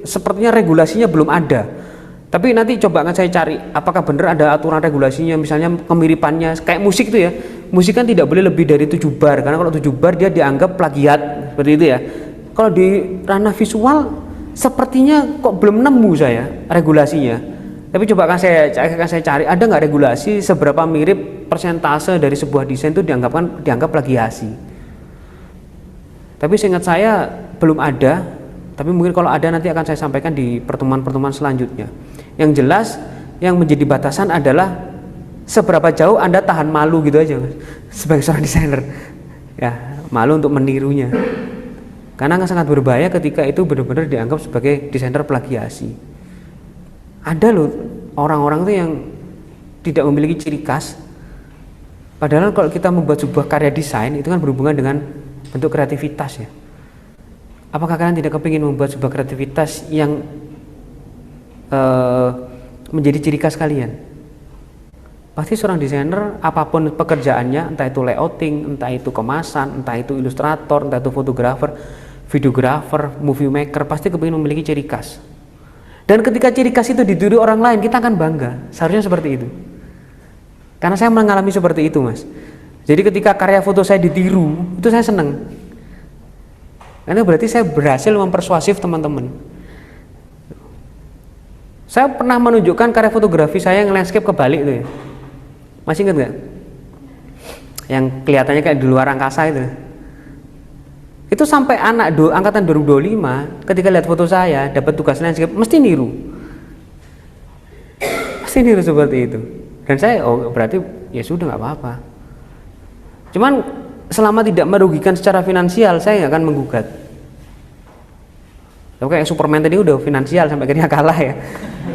Sepertinya regulasinya belum ada. Tapi nanti coba akan saya cari apakah benar ada aturan regulasinya, misalnya kemiripannya kayak musik itu ya. Musik kan tidak boleh lebih dari 7 bar, karena kalau 7 bar dia dianggap plagiat, seperti itu ya. Kalau di ranah visual sepertinya kok belum nemu saya regulasinya. Tapi coba akan saya cari, ada nggak regulasi seberapa mirip persentase dari sebuah desain itu dianggap plagiasi. Tapi seingat saya belum ada, tapi mungkin kalau ada nanti akan saya sampaikan di pertemuan-pertemuan selanjutnya. Yang jelas yang menjadi batasan adalah seberapa jauh Anda tahan malu gitu aja, Mas, sebagai seorang desainer. Ya, malu untuk menirunya. Karena sangat berbahaya ketika itu benar-benar dianggap sebagai desainer plagiasi. Ada loh orang-orang tuh yang tidak memiliki ciri khas. Padahal kalau kita membuat sebuah karya desain itu kan berhubungan dengan bentuk kreativitas ya. Apakah kalian tidak kepingin membuat sebuah kreativitas yang menjadi ciri khas kalian? Pasti seorang desainer apapun pekerjaannya, entah itu layouting, entah itu kemasan, entah itu ilustrator, entah itu fotografer, videografer, movie maker, pasti kepingin memiliki ciri khas. Dan ketika ciri khas itu ditiru orang lain, kita akan bangga. Seharusnya seperti itu. Karena saya mengalami seperti itu, Mas. Jadi ketika karya foto saya ditiru, itu saya senang. Karena berarti saya berhasil mempersuasif teman-teman. Saya pernah menunjukkan karya fotografi saya yang landscape kebalik itu ya. Masih ingat nggak? Yang kelihatannya kayak di luar angkasa itu. Itu sampai anak angkatan 2025 ketika lihat foto saya dapat tugas landscape mesti niru. Mesti niru seperti itu. Dan saya berarti ya sudah nggak apa-apa. Cuman selama tidak merugikan secara finansial saya nggak akan menggugat. Tapi kayak Superman tadi udah finansial sampai akhirnya kalah ya.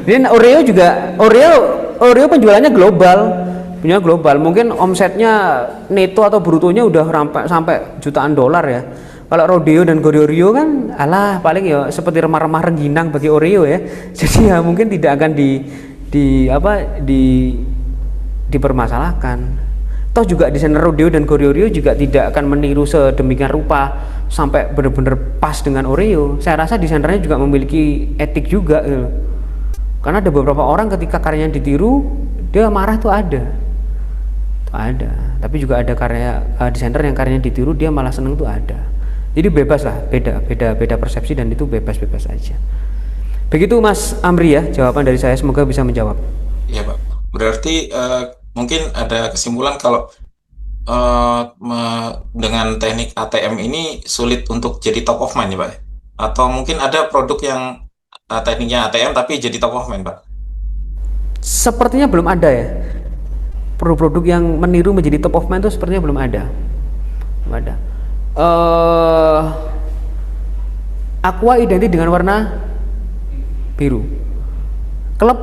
Dan Oreo penjualannya global, punya global. Mungkin omsetnya neto atau brutonya udah sampai jutaan dolar ya. Kalau Rodeo dan Goryeo kan alah paling ya seperti remah-remah rengginang bagi Oreo ya. Jadi ya mungkin tidak akan dipermasalahkan. Toh juga desainer Rodeo dan Goryeo juga tidak akan meniru sedemikian rupa sampai benar-benar pas dengan Oreo. Saya rasa desainernya juga memiliki etik juga gitu. Karena ada beberapa orang ketika karyanya ditiru, Dia marah tuh ada. Tapi juga ada karya desainer yang karyanya ditiru dia malah seneng tuh ada. Jadi bebas lah, beda persepsi dan itu bebas aja. Begitu Mas Amri ya, jawaban dari saya, semoga bisa menjawab. Iya Pak. Berarti mungkin ada kesimpulan kalau dengan teknik ATM ini sulit untuk jadi top of mind ya Pak? Atau mungkin ada produk yang tekniknya ATM tapi jadi top of mind Pak? Sepertinya belum ada ya. Produk-produk yang meniru menjadi top of mind itu sepertinya belum ada. Aqua identik dengan warna biru. Klub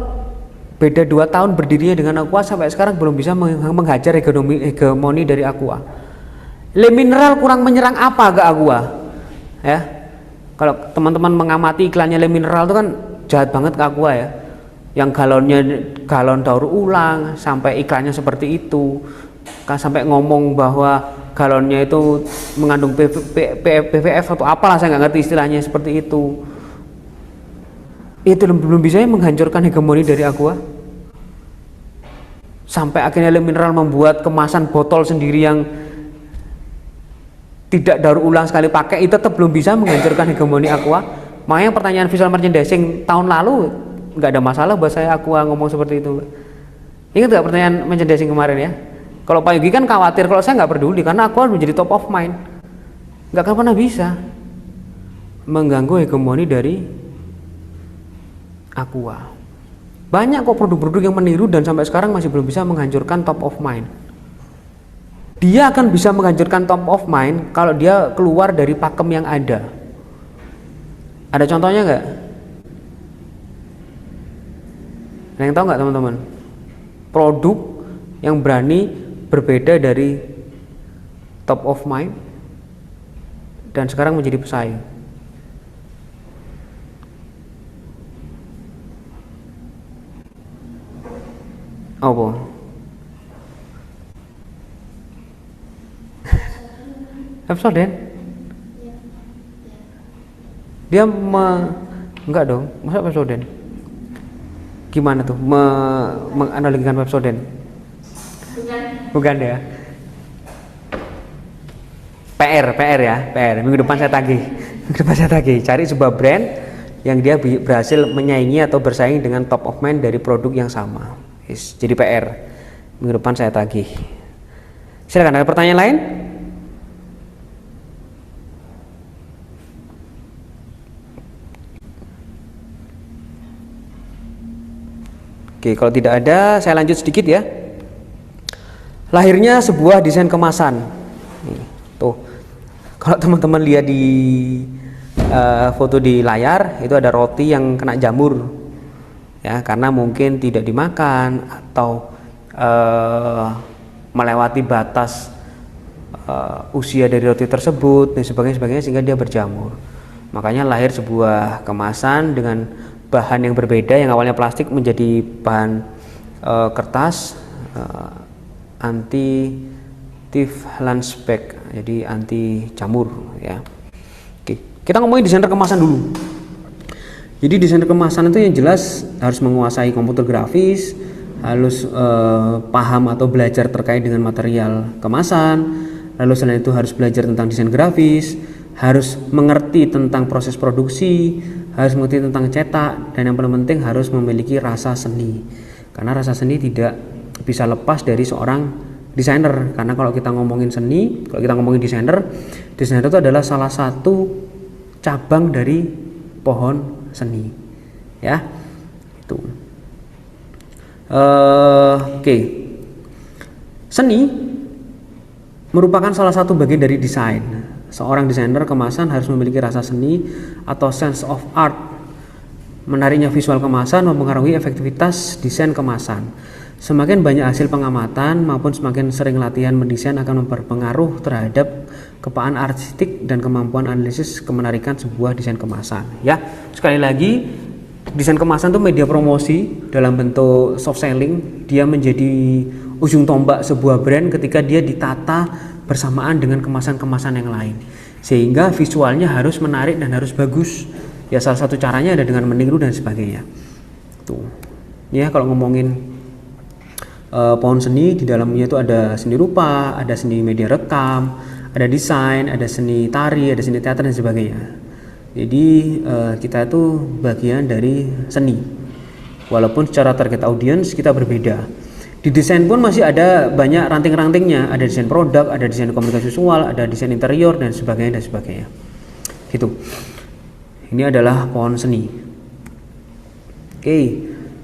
beda 2 tahun berdirinya dengan Aqua sampai sekarang belum bisa menghajar hegemoni dari Aqua. Le Mineral kurang menyerang apa ke Aqua? Ya. Kalau teman-teman mengamati iklannya Le Mineral itu kan jahat banget ke Aqua ya. Yang galon daur ulang, sampai iklannya seperti itu, kan sampai ngomong bahwa galonnya itu mengandung PVF atau apalah, saya nggak ngerti istilahnya seperti itu. Itu belum bisa menghancurkan hegemoni dari Aqua. Sampai akhirnya Le Mineral membuat kemasan botol sendiri yang tidak daur ulang sekali pakai, itu tetap belum bisa menghancurkan hegemoni Aqua. Makanya pertanyaan visual merchandising tahun lalu nggak ada masalah buat saya Aqua ngomong seperti itu. Ingat nggak pertanyaan merchandising kemarin ya? Kalau Pak Yogi kan khawatir, kalau saya nggak peduli karena Aqua menjadi top of mind. Nggak akan pernah bisa mengganggu hegemoni dari Aqua. Banyak kok produk-produk yang meniru dan sampai sekarang masih belum bisa menghancurkan top of mind. Dia akan bisa menghancurkan top of mind kalau dia keluar dari pakem yang ada. Ada contohnya nggak? Ada yang tahu nggak teman-teman? Produk yang berani berbeda dari top of mind dan sekarang menjadi pesaing. Apa? Pepsodent? Dia enggak dong, masa Pepsodent? Gimana tuh menganalogikan Pepsodent? Bukan ya. PR ya, PR. Minggu depan saya tagih. Cari sebuah brand yang dia berhasil menyaingi atau bersaing dengan top of mind dari produk yang sama. Jadi PR. Minggu depan saya tagih. Silakan, ada pertanyaan lain? Oke, kalau tidak ada, saya lanjut sedikit ya. Lahirnya sebuah desain kemasan. Nih, tuh, kalau teman-teman lihat di foto di layar, itu ada roti yang kena jamur, ya, karena mungkin tidak dimakan atau melewati batas usia dari roti tersebut dan sebagainya, sehingga dia berjamur. Makanya lahir sebuah kemasan dengan bahan yang berbeda, yang awalnya plastik menjadi bahan kertas, anti Tiflansbeck, jadi anti jamur ya. Oke, kita ngomongin desainer kemasan dulu. Jadi desainer kemasan itu yang jelas harus menguasai komputer grafis, harus paham atau belajar terkait dengan material kemasan, lalu selain itu harus belajar tentang desain grafis, harus mengerti tentang proses produksi, harus mengerti tentang cetak, dan yang paling penting harus memiliki rasa seni. Karena rasa seni tidak bisa lepas dari seorang desainer. Karena kalau kita ngomongin seni, kalau kita ngomongin desainer itu adalah salah satu cabang dari pohon seni. Ya, itu. Oke. Seni merupakan salah satu bagian dari desain. Seorang desainer kemasan harus memiliki rasa seni atau sense of art. Menariknya visual kemasan mempengaruhi efektivitas desain kemasan. Semakin banyak hasil pengamatan maupun semakin sering latihan mendesain akan berpengaruh terhadap kepaan artistik dan kemampuan analisis kemenarikan sebuah desain kemasan. Ya, sekali lagi, desain kemasan itu media promosi dalam bentuk soft selling. Dia menjadi ujung tombak sebuah brand ketika dia ditata bersamaan dengan kemasan-kemasan yang lain, sehingga visualnya harus menarik dan harus bagus. Ya, salah satu caranya ada dengan meniru dan sebagainya. Tuh, ya, kalau ngomongin pohon seni. Di dalamnya itu ada seni rupa, ada seni media rekam, ada desain, ada seni tari, ada seni teater dan sebagainya. Jadi kita itu bagian dari seni. Walaupun secara target audience kita berbeda. Di desain pun masih ada banyak ranting-rantingnya. Ada desain produk, ada desain komunikasi visual, ada desain interior dan sebagainya dan sebagainya. Gitu. Ini adalah pohon seni. Oke.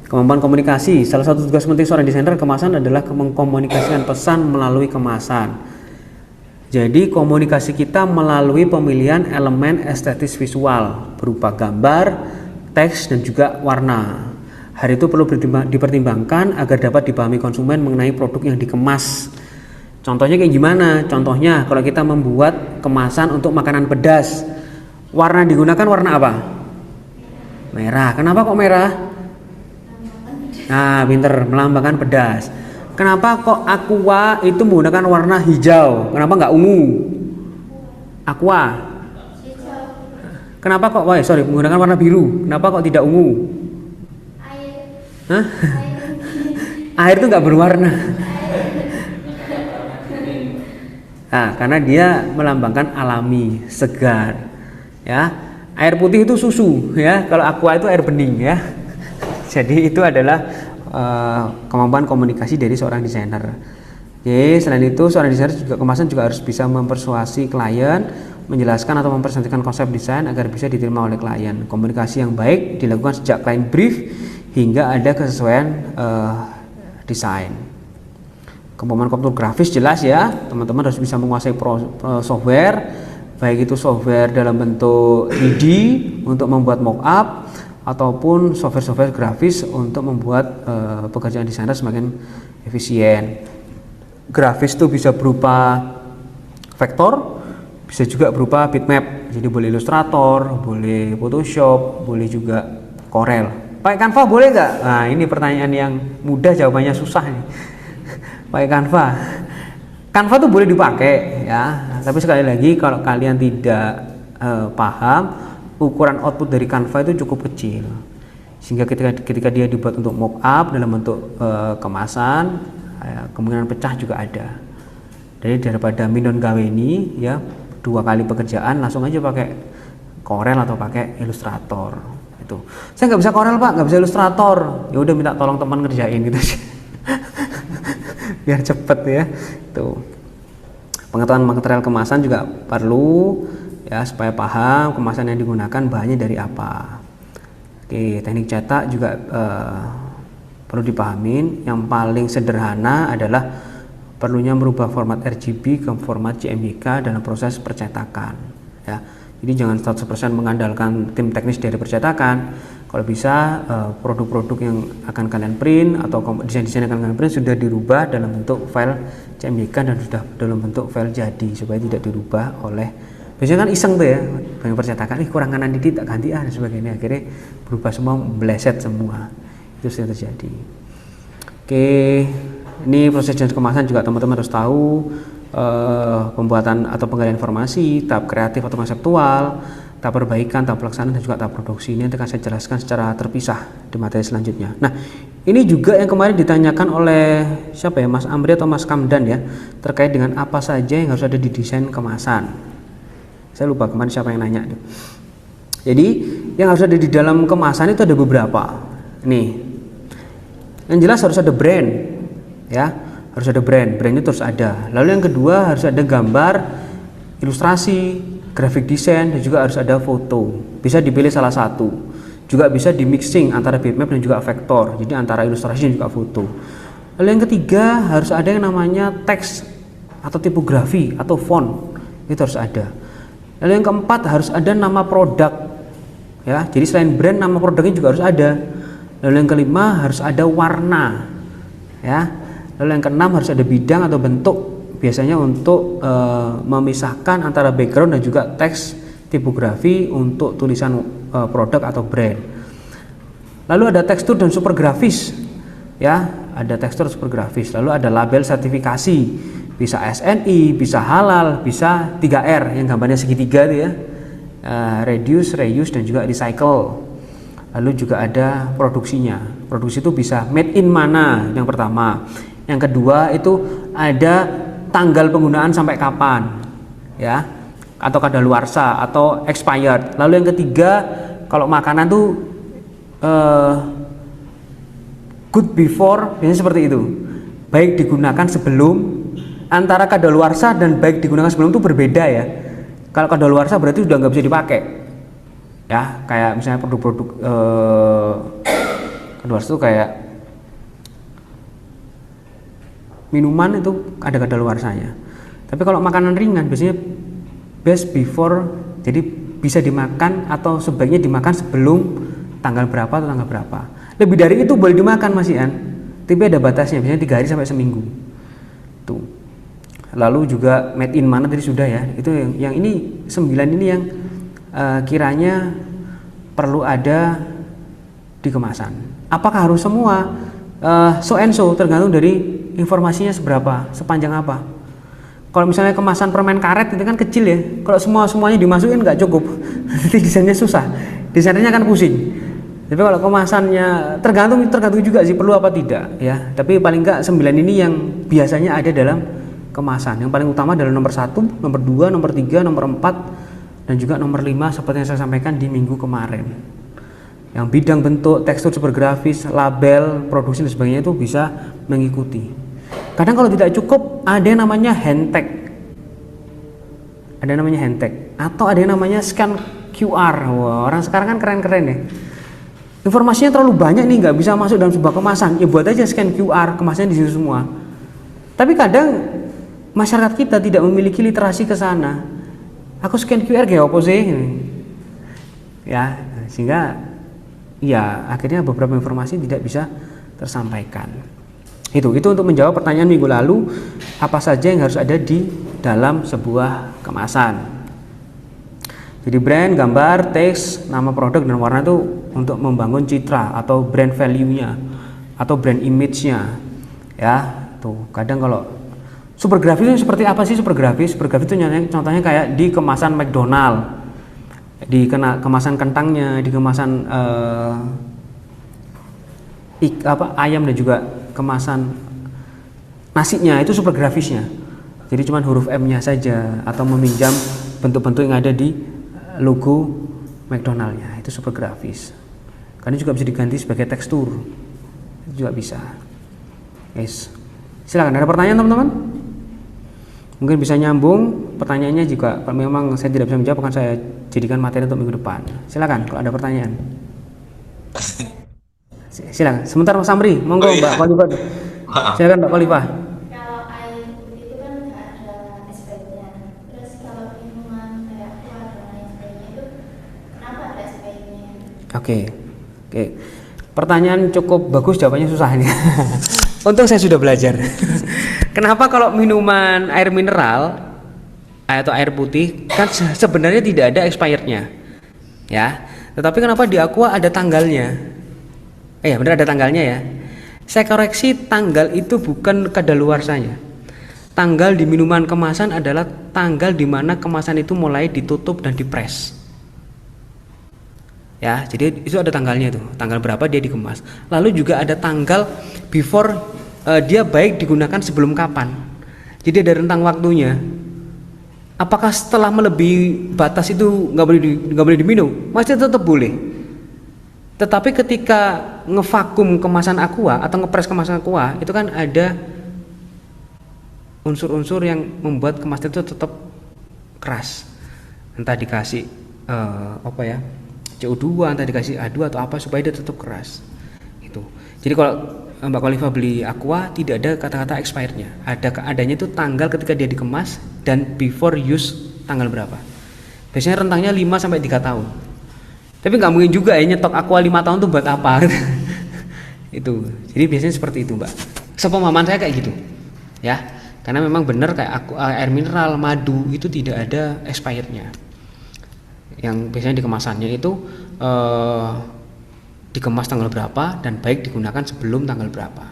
Kemampuan komunikasi. Salah satu tugas penting seorang desainer kemasan adalah mengkomunikasikan pesan melalui kemasan. Jadi komunikasi kita melalui pemilihan elemen estetis visual berupa gambar, teks dan juga warna. Hal itu perlu dipertimbangkan agar dapat dipahami konsumen mengenai produk yang dikemas. Contohnya kayak gimana? Contohnya kalau kita membuat kemasan untuk makanan pedas, warna digunakan warna apa? Merah. Kenapa kok merah? Nah, pinter, melambangkan pedas. Kenapa kok aqua itu menggunakan warna hijau? Kenapa nggak ungu? Aqua. Kenapa kok, menggunakan warna biru? Kenapa kok tidak ungu? Hah? Air itu nggak berwarna. Nah, karena dia melambangkan alami, segar. Ya, air putih itu susu. Ya, kalau aqua itu air bening. Ya. Jadi itu adalah kemampuan komunikasi dari seorang desainer. Oke, selain itu seorang desainer juga kemasan juga harus bisa mempersuasi klien, menjelaskan atau mempresentasikan konsep desain agar bisa diterima oleh klien. Komunikasi yang baik dilakukan sejak klien brief hingga ada kesesuaian desain. Kemampuan komputer grafis jelas ya, teman-teman harus bisa menguasai software, baik itu software dalam bentuk 3D untuk membuat mockup ataupun software grafis untuk membuat pekerjaan desainer semakin efisien. Grafis itu bisa berupa vektor, bisa juga berupa bitmap. Jadi boleh Illustrator, boleh Photoshop, boleh juga Corel. Pakai Canva boleh nggak? Nah, ini pertanyaan yang mudah, jawabannya susah nih. Pakai Canva. Canva tuh boleh dipakai ya, tapi sekali lagi kalau kalian tidak paham, ukuran output dari Canva itu cukup kecil, sehingga ketika dia dibuat untuk mockup dalam bentuk kemasan, kemungkinan pecah juga ada. Jadi daripada minon gaweni ya 2 kali pekerjaan, langsung aja pakai Corel atau pakai Illustrator. Itu saya nggak bisa Corel pak, nggak bisa Illustrator, ya udah minta tolong teman ngerjain gitu biar cepet ya. Tuh, pengetahuan material kemasan juga perlu ya, supaya paham kemasan yang digunakan bahannya dari apa. Oke, teknik cetak juga perlu dipahamin. Yang paling sederhana adalah perlunya merubah format RGB ke format CMYK dalam proses percetakan ya. Jadi jangan 100% mengandalkan tim teknis dari percetakan. Kalau bisa produk-produk yang akan kalian print atau desain-desain yang akan kalian print sudah dirubah dalam bentuk file CMYK dan sudah dalam bentuk file jadi, supaya tidak dirubah oleh, biasanya kan iseng tuh ya, banyak percetakan, kurang kanan dikit tak ganti dan sebagainya, akhirnya berubah semua, meleset semua. Itu sering terjadi. Oke, ini proses desain kemasan juga teman-teman harus tahu, pembuatan atau penggalian informasi, tahap kreatif atau konseptual, tahap perbaikan, tahap pelaksanaan dan juga tahap produksi. Ini akan saya jelaskan secara terpisah di materi selanjutnya. Nah, ini juga yang kemarin ditanyakan oleh siapa ya, Mas Amri atau Mas Kamdan ya, terkait dengan apa saja yang harus ada di desain kemasan. Saya lupa kemarin siapa yang nanya. Jadi yang harus ada di dalam kemasan itu ada beberapa. Nih, yang jelas harus ada brand, ya, harus ada brand itu harus ada. Lalu yang kedua harus ada gambar, ilustrasi, graphic design, dan juga harus ada foto. Bisa dipilih salah satu. Juga bisa di mixing antara bitmap dan juga vektor. Jadi antara ilustrasi dan juga foto. Lalu yang ketiga harus ada yang namanya teks atau tipografi atau font. Itu harus ada. Lalu yang keempat harus ada nama produk. Ya, jadi selain brand, nama produknya juga harus ada. Lalu yang kelima harus ada warna. Ya. Lalu yang keenam harus ada bidang atau bentuk, biasanya untuk memisahkan antara background dan juga teks tipografi untuk tulisan produk atau brand. Lalu ada tekstur dan super grafis, ya, ada tekstur super grafis. Lalu ada label sertifikasi, bisa SNI, bisa halal, bisa 3R yang gambarnya segitiga itu ya, reduce, reuse dan juga recycle. Lalu juga ada produksinya. Produksi itu bisa made in mana yang pertama, Yang kedua itu ada tanggal penggunaan sampai kapan, ya, atau kadaluarsa atau expired. Lalu yang ketiga, kalau makanan tuh good before, biasanya seperti itu. Baik digunakan sebelum, antara kadaluarsa dan baik digunakan sebelum itu berbeda ya. Kalau kadaluarsa berarti sudah nggak bisa dipakai, ya, kayak misalnya produk-produk kadaluarsa itu kayak minuman itu ada kadaluarsanya. Tapi kalau makanan ringan biasanya best before, jadi bisa dimakan atau sebaiknya dimakan sebelum tanggal berapa atau tanggal berapa. Lebih dari itu boleh dimakan Mas Ian, tapi ada batasnya, biasanya 3 hari sampai seminggu. Tuh. Lalu juga made in mana tadi sudah ya. Itu yang ini 9 ini yang kiranya perlu ada di kemasan. Apakah harus semua? So and so, tergantung dari informasinya seberapa, sepanjang apa. Kalau misalnya kemasan permen karet itu kan kecil ya. Kalau semuanya dimasukin nggak cukup. Nanti desainnya susah. Desainernya kan pusing. Tapi kalau kemasannya tergantung juga sih perlu apa tidak ya. Tapi paling nggak 9 ini yang biasanya ada dalam kemasan. Yang paling utama adalah nomor 1, nomor 2, nomor 3, nomor 4 dan juga nomor 5 seperti yang saya sampaikan di minggu kemarin. Yang bidang bentuk, tekstur super grafis, label, produksi dan sebagainya itu bisa mengikuti. Kadang kalau tidak cukup ada yang namanya hand tag. Ada yang namanya hand tag atau ada yang namanya scan QR. Wah, orang sekarang kan keren-keren ya. Informasinya terlalu banyak nih, nggak bisa masuk dalam sebuah kemasan. Ya buat aja scan QR, kemasannya di situ semua. Tapi kadang masyarakat kita tidak memiliki literasi ke sana. Aku scan QR kayak apa sih? Ya, sehingga ya akhirnya beberapa informasi tidak bisa tersampaikan. Itu untuk menjawab pertanyaan minggu lalu, apa saja yang harus ada di dalam sebuah kemasan. Jadi brand, gambar, teks, nama produk dan warna itu untuk membangun citra atau brand value-nya atau brand image-nya. Ya, tuh kadang kalau super grafis itu seperti apa sih super grafis? Super grafis itu contohnya kayak di kemasan McDonald, di kemasan kentangnya, di kemasan ayam dan juga kemasan nasinya itu super grafisnya. Jadi cuma huruf M-nya saja atau meminjam bentuk-bentuk yang ada di logo McDonald-nya, itu super grafis. Karena juga bisa diganti sebagai tekstur, itu juga bisa. Yes. Silakan, ada pertanyaan teman-teman? Mungkin bisa nyambung pertanyaannya juga. Kalau memang saya tidak bisa menjawab, akan saya jadikan materi untuk minggu depan. Silakan kalau ada pertanyaan. Silakan. Sebentar Mas Samri, monggo Mbak Kolifah. Silakan Mbak Kolifah. Kalau air putih itu kan nggak ada SPI-nya. Terus kalau minuman kayak aqua dan lain sebagainya itu kenapa ada SPI-nya? Oke. Pertanyaan cukup bagus, jawabannya susah ini. Untung saya sudah belajar. Kenapa kalau minuman air mineral atau air putih kan sebenarnya tidak ada expirednya, ya. Tetapi kenapa di aqua ada tanggalnya? Ya benar ada tanggalnya ya. Saya koreksi, tanggal itu bukan kadaluarsanya. Tanggal di minuman kemasan adalah tanggal di mana kemasan itu mulai ditutup dan dipres. Ya, jadi itu ada tanggalnya itu, tanggal berapa dia dikemas. Lalu juga ada tanggal before, dia baik digunakan sebelum kapan. Jadi ada rentang waktunya. Apakah setelah melebihi batas itu nggak boleh diminum? Masih tetap boleh. Tetapi ketika ngevakum kemasan aqua atau ngepres kemasan aqua, itu kan ada unsur-unsur yang membuat kemasan itu tetap keras. Entah dikasih CO2, entah dikasih A2 atau apa supaya dia tetap keras. Itu. Jadi kalau Mbak Kolifah beli aqua tidak ada kata-kata expirednya. Adanya itu tanggal ketika dia dikemas dan before use tanggal berapa. Biasanya rentangnya 5 sampai 3 tahun. Tapi nggak mungkin juga ya nyetok aqua 5 tahun tuh buat apa? Itu. Jadi biasanya seperti itu, Mbak. Sepemahaman saya kayak gitu. Ya. Karena memang benar kayak air mineral, madu itu tidak ada expirednya. Yang biasanya di kemasannya itu dikemas tanggal berapa dan baik digunakan sebelum tanggal berapa.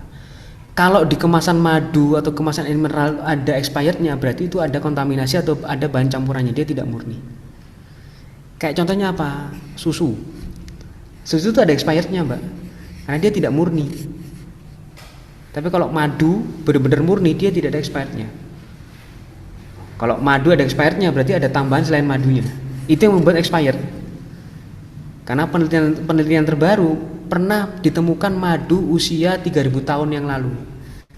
Kalau di kemasan madu atau kemasan air mineral ada expirednya, berarti itu ada kontaminasi atau ada bahan campurannya, dia tidak murni. Kayak contohnya apa? Susu itu ada expirednya, Mbak, karena dia tidak murni. Tapi kalau madu benar-benar murni, dia tidak ada expirednya. Kalau madu ada expirednya, berarti ada tambahan selain madunya. Itu yang membuat expired. Karena penelitian terbaru pernah ditemukan madu usia 3000 tahun yang lalu.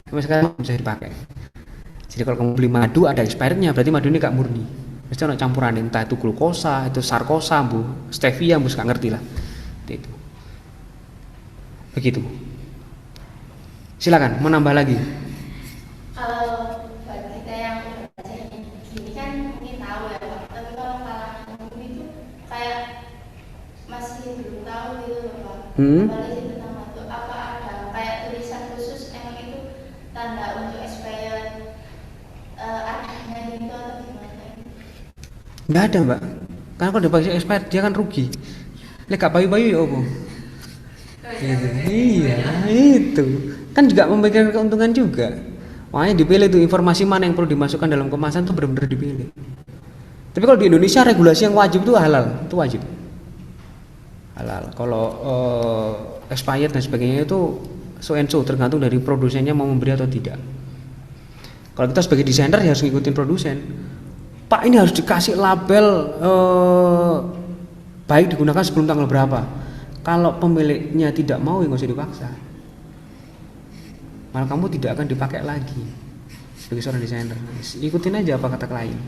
Sampai sekarang bisa dipakai. Jadi kalau kamu beli madu ada expirednya, berarti madu ini gak murni. Mesti ada campuran, entah itu glukosa, itu sarkosa, stevia, gak ngerti lah. Itu. Begitu. Silakan, mau nambah lagi. Kalau buat kita yang udah baca gini kan mungkin tahu ya Pak, tapi kalau kalangan umum itu kayak masih belum tahu gitu loh Pak. Apalagi tentang batu, apa ada kayak tulisan khusus emang itu tanda untuk expired adanya gitu atau gimana? Nggak ada mbak, karena kalau dipakai expired dia kan rugi. Lek gak payu-payu ya apa? Iya itu kan juga memberikan keuntungan juga. Makanya dipilih tuh informasi mana yang perlu dimasukkan dalam kemasan tuh benar-benar dipilih. Tapi kalau di Indonesia regulasi yang wajib itu halal, itu wajib halal. Kalau expired dan sebagainya itu so and so, tergantung dari produsennya mau memberi atau tidak. Kalau kita sebagai desainer ya harus ngikutin produsen. Pak, ini harus dikasih label baik digunakan sebelum tanggal berapa. Kalau pemiliknya tidak mau ya nggak usah dipaksa. Malah kamu tidak akan dipakai lagi sebagai seorang desainer. Ikutin aja apa kata klien.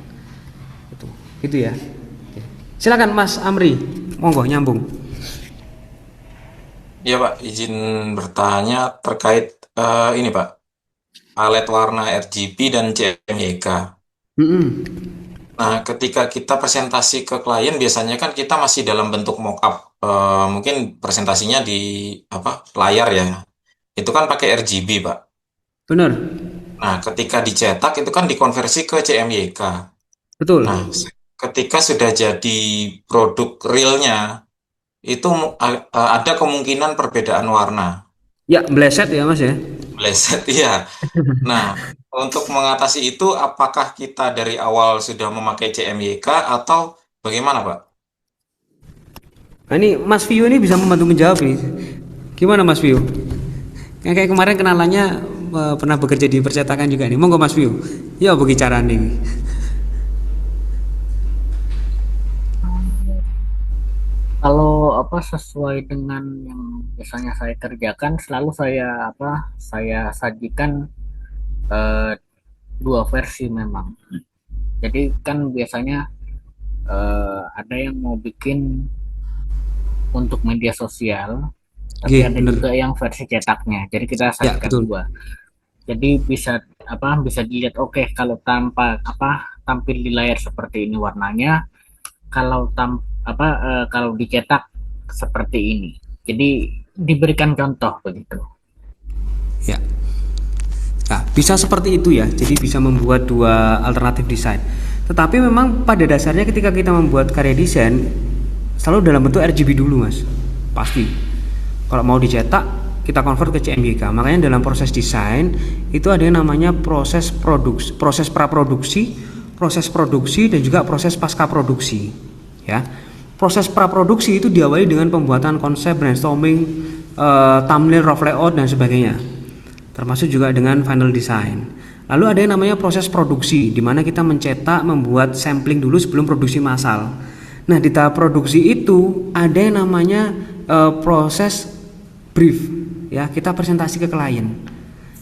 Itu ya. Oke. Silakan Mas Amri, monggo nyambung. Iya Pak, izin bertanya terkait ini Pak, palet warna RGB dan CMYK. Nah, ketika kita presentasi ke klien, biasanya kan kita masih dalam bentuk mock-up. Mungkin presentasinya di layar ya. Itu kan pakai RGB, Pak. Benar. Nah, ketika dicetak itu kan dikonversi ke CMYK. Betul. Nah, ketika sudah jadi produk realnya, itu ada kemungkinan perbedaan warna. Ya, bleset ya Mas ya. Bleset, iya. Nah, untuk mengatasi itu, apakah kita dari awal sudah memakai CMYK atau bagaimana, Pak? Nah, ini Mas Vio ini bisa membantu menjawab nih. Gimana Mas Vio? Kayak kemarin kenalannya pernah bekerja di percetakan juga nih. Monggo Mas Vio. Ya bicara nih. Kalau sesuai dengan yang biasanya saya kerjakan, selalu saya sajikan dua versi memang. Jadi kan biasanya ada yang mau bikin untuk media sosial, tapi ada juga yang versi cetaknya. Jadi kita sajikan dua. Jadi bisa dilihat kalau tampil di layar seperti ini warnanya, kalau kalau dicetak seperti ini. Jadi diberikan contoh begitu. Ya. Nah, bisa seperti itu ya. Jadi bisa membuat dua alternatif desain. Tetapi memang pada dasarnya ketika kita membuat karya desain selalu dalam bentuk RGB dulu, Mas. Pasti. Kalau mau dicetak, kita convert ke CMYK. Makanya dalam proses desain itu ada yang namanya proses praproduksi, proses produksi dan juga proses pasca produksi. Ya. Proses praproduksi itu diawali dengan pembuatan konsep, brainstorming, thumbnail, rough layout dan sebagainya. Termasuk juga dengan final design. Lalu ada yang namanya proses produksi, di mana kita mencetak, membuat sampling dulu sebelum produksi massal. Nah, di tahap produksi itu ada yang namanya proses brief, ya, kita presentasi ke klien.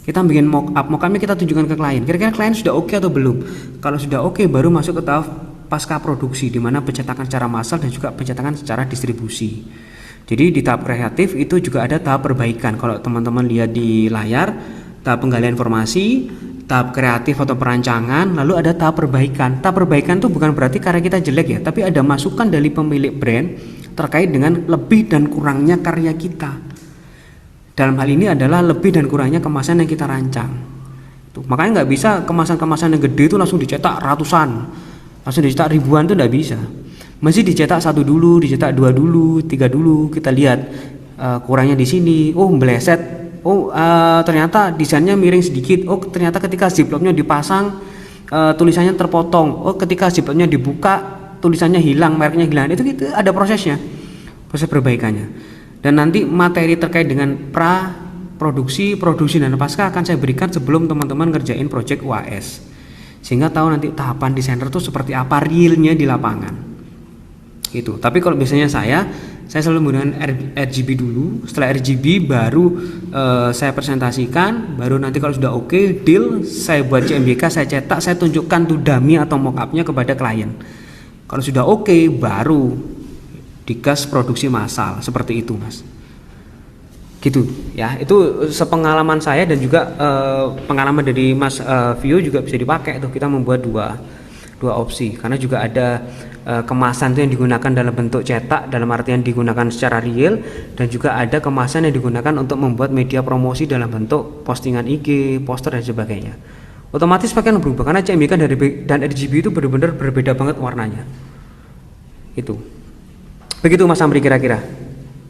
Kita bikin mock-up-nya kita tunjukkan ke klien. Kira-kira klien sudah oke atau belum? Kalau sudah oke, baru masuk ke tahap pasca produksi, di mana pencetakan secara massal dan juga pencetakan secara distribusi. Jadi di tahap kreatif itu juga ada tahap perbaikan. Kalau teman-teman lihat di layar, tahap penggalian informasi, tahap kreatif atau perancangan, lalu ada tahap perbaikan. Tahap perbaikan itu bukan berarti karya kita jelek ya, tapi ada masukan dari pemilik brand terkait dengan lebih dan kurangnya karya kita. Dalam hal ini adalah lebih dan kurangnya kemasan yang kita rancang. Makanya nggak bisa kemasan-kemasan yang gede itu langsung dicetak ratusan, langsung dicetak ribuan, itu nggak bisa. Mesti dicetak 1 dulu, dicetak 2 dulu, 3 dulu. Kita lihat kurangnya di sini. Oh, meleset. Oh, ternyata desainnya miring sedikit. Oh, ternyata ketika ziplocknya dipasang tulisannya terpotong. Oh, ketika ziplocknya dibuka tulisannya hilang, mereknya hilang. Itu ada prosesnya, proses perbaikannya. Dan nanti materi terkait dengan produksi dan pasca akan saya berikan sebelum teman-teman ngerjain project UAS, sehingga tahu nanti tahapan desainer tuh seperti apa realnya di lapangan gitu. Tapi kalau biasanya saya selalu menggunakan RGB dulu. Setelah RGB baru saya presentasikan, baru nanti kalau sudah oke deal, saya buat CMYK, saya cetak, saya tunjukkan tuh dummy atau mockupnya kepada klien. Kalau sudah oke baru digas produksi massal, seperti itu Mas. Gitu ya, itu sepengalaman saya dan juga pengalaman dari Mas Vio juga bisa dipakai tuh. Kita membuat dua opsi, karena juga ada kemasan itu yang digunakan dalam bentuk cetak, dalam artian digunakan secara real, dan juga ada kemasan yang digunakan untuk membuat media promosi dalam bentuk postingan IG, poster dan sebagainya. Otomatis pakaian berubah karena CMYK dan RGB itu benar-benar berbeda banget warnanya. Itu. Begitu Mas Amri kira-kira.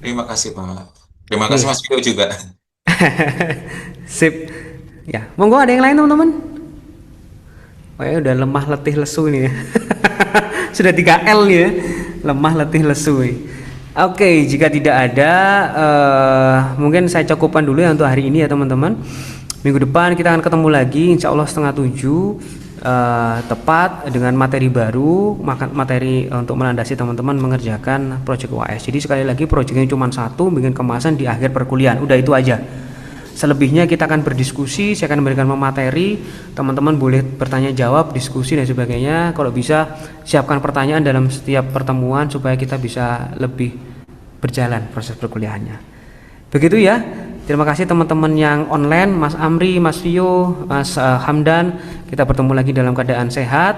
Terima kasih Pak. Terima kasih Mas Vio juga. Sip. Ya, monggo ada yang lain teman-teman. Kayaknya udah lemah letih lesu ini ya. Sudah 3L nih ya. Lemah letih lesu nih. Oke, jika tidak ada mungkin saya cukupkan dulu ya untuk hari ini ya teman-teman. Minggu depan kita akan ketemu lagi insya Allah 6:30 tepat dengan materi baru, materi untuk melandasi teman-teman mengerjakan project UAS. Jadi sekali lagi projectnya cuma satu, bikin kemasan di akhir perkuliahan, udah itu aja. Selebihnya kita akan berdiskusi, saya akan memberikan materi, teman-teman boleh bertanya jawab, diskusi dan sebagainya. Kalau bisa siapkan pertanyaan dalam setiap pertemuan supaya kita bisa lebih berjalan proses perkuliahannya. Begitu ya. Terima kasih teman-teman yang online, Mas Amri, Mas Vio, Mas Hamdan. Kita bertemu lagi dalam keadaan sehat.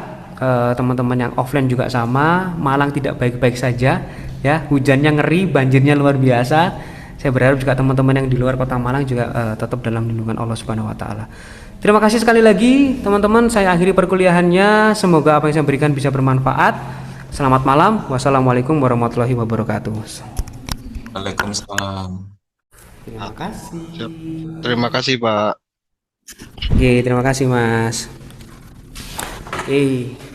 Teman-teman yang offline juga sama. Malang tidak baik-baik saja ya. Hujannya ngeri, banjirnya luar biasa. Saya berharap juga teman-teman yang di luar kota Malang juga tetap dalam lindungan Allah Subhanahu wa taala. Terima kasih sekali lagi teman-teman, saya akhiri perkuliahannya. Semoga apa yang saya berikan bisa bermanfaat. Selamat malam. Wassalamualaikum warahmatullahi wabarakatuh. Waalaikumsalam. Terima kasih. Terima kasih Pak. Oke, terima kasih Mas. Oke.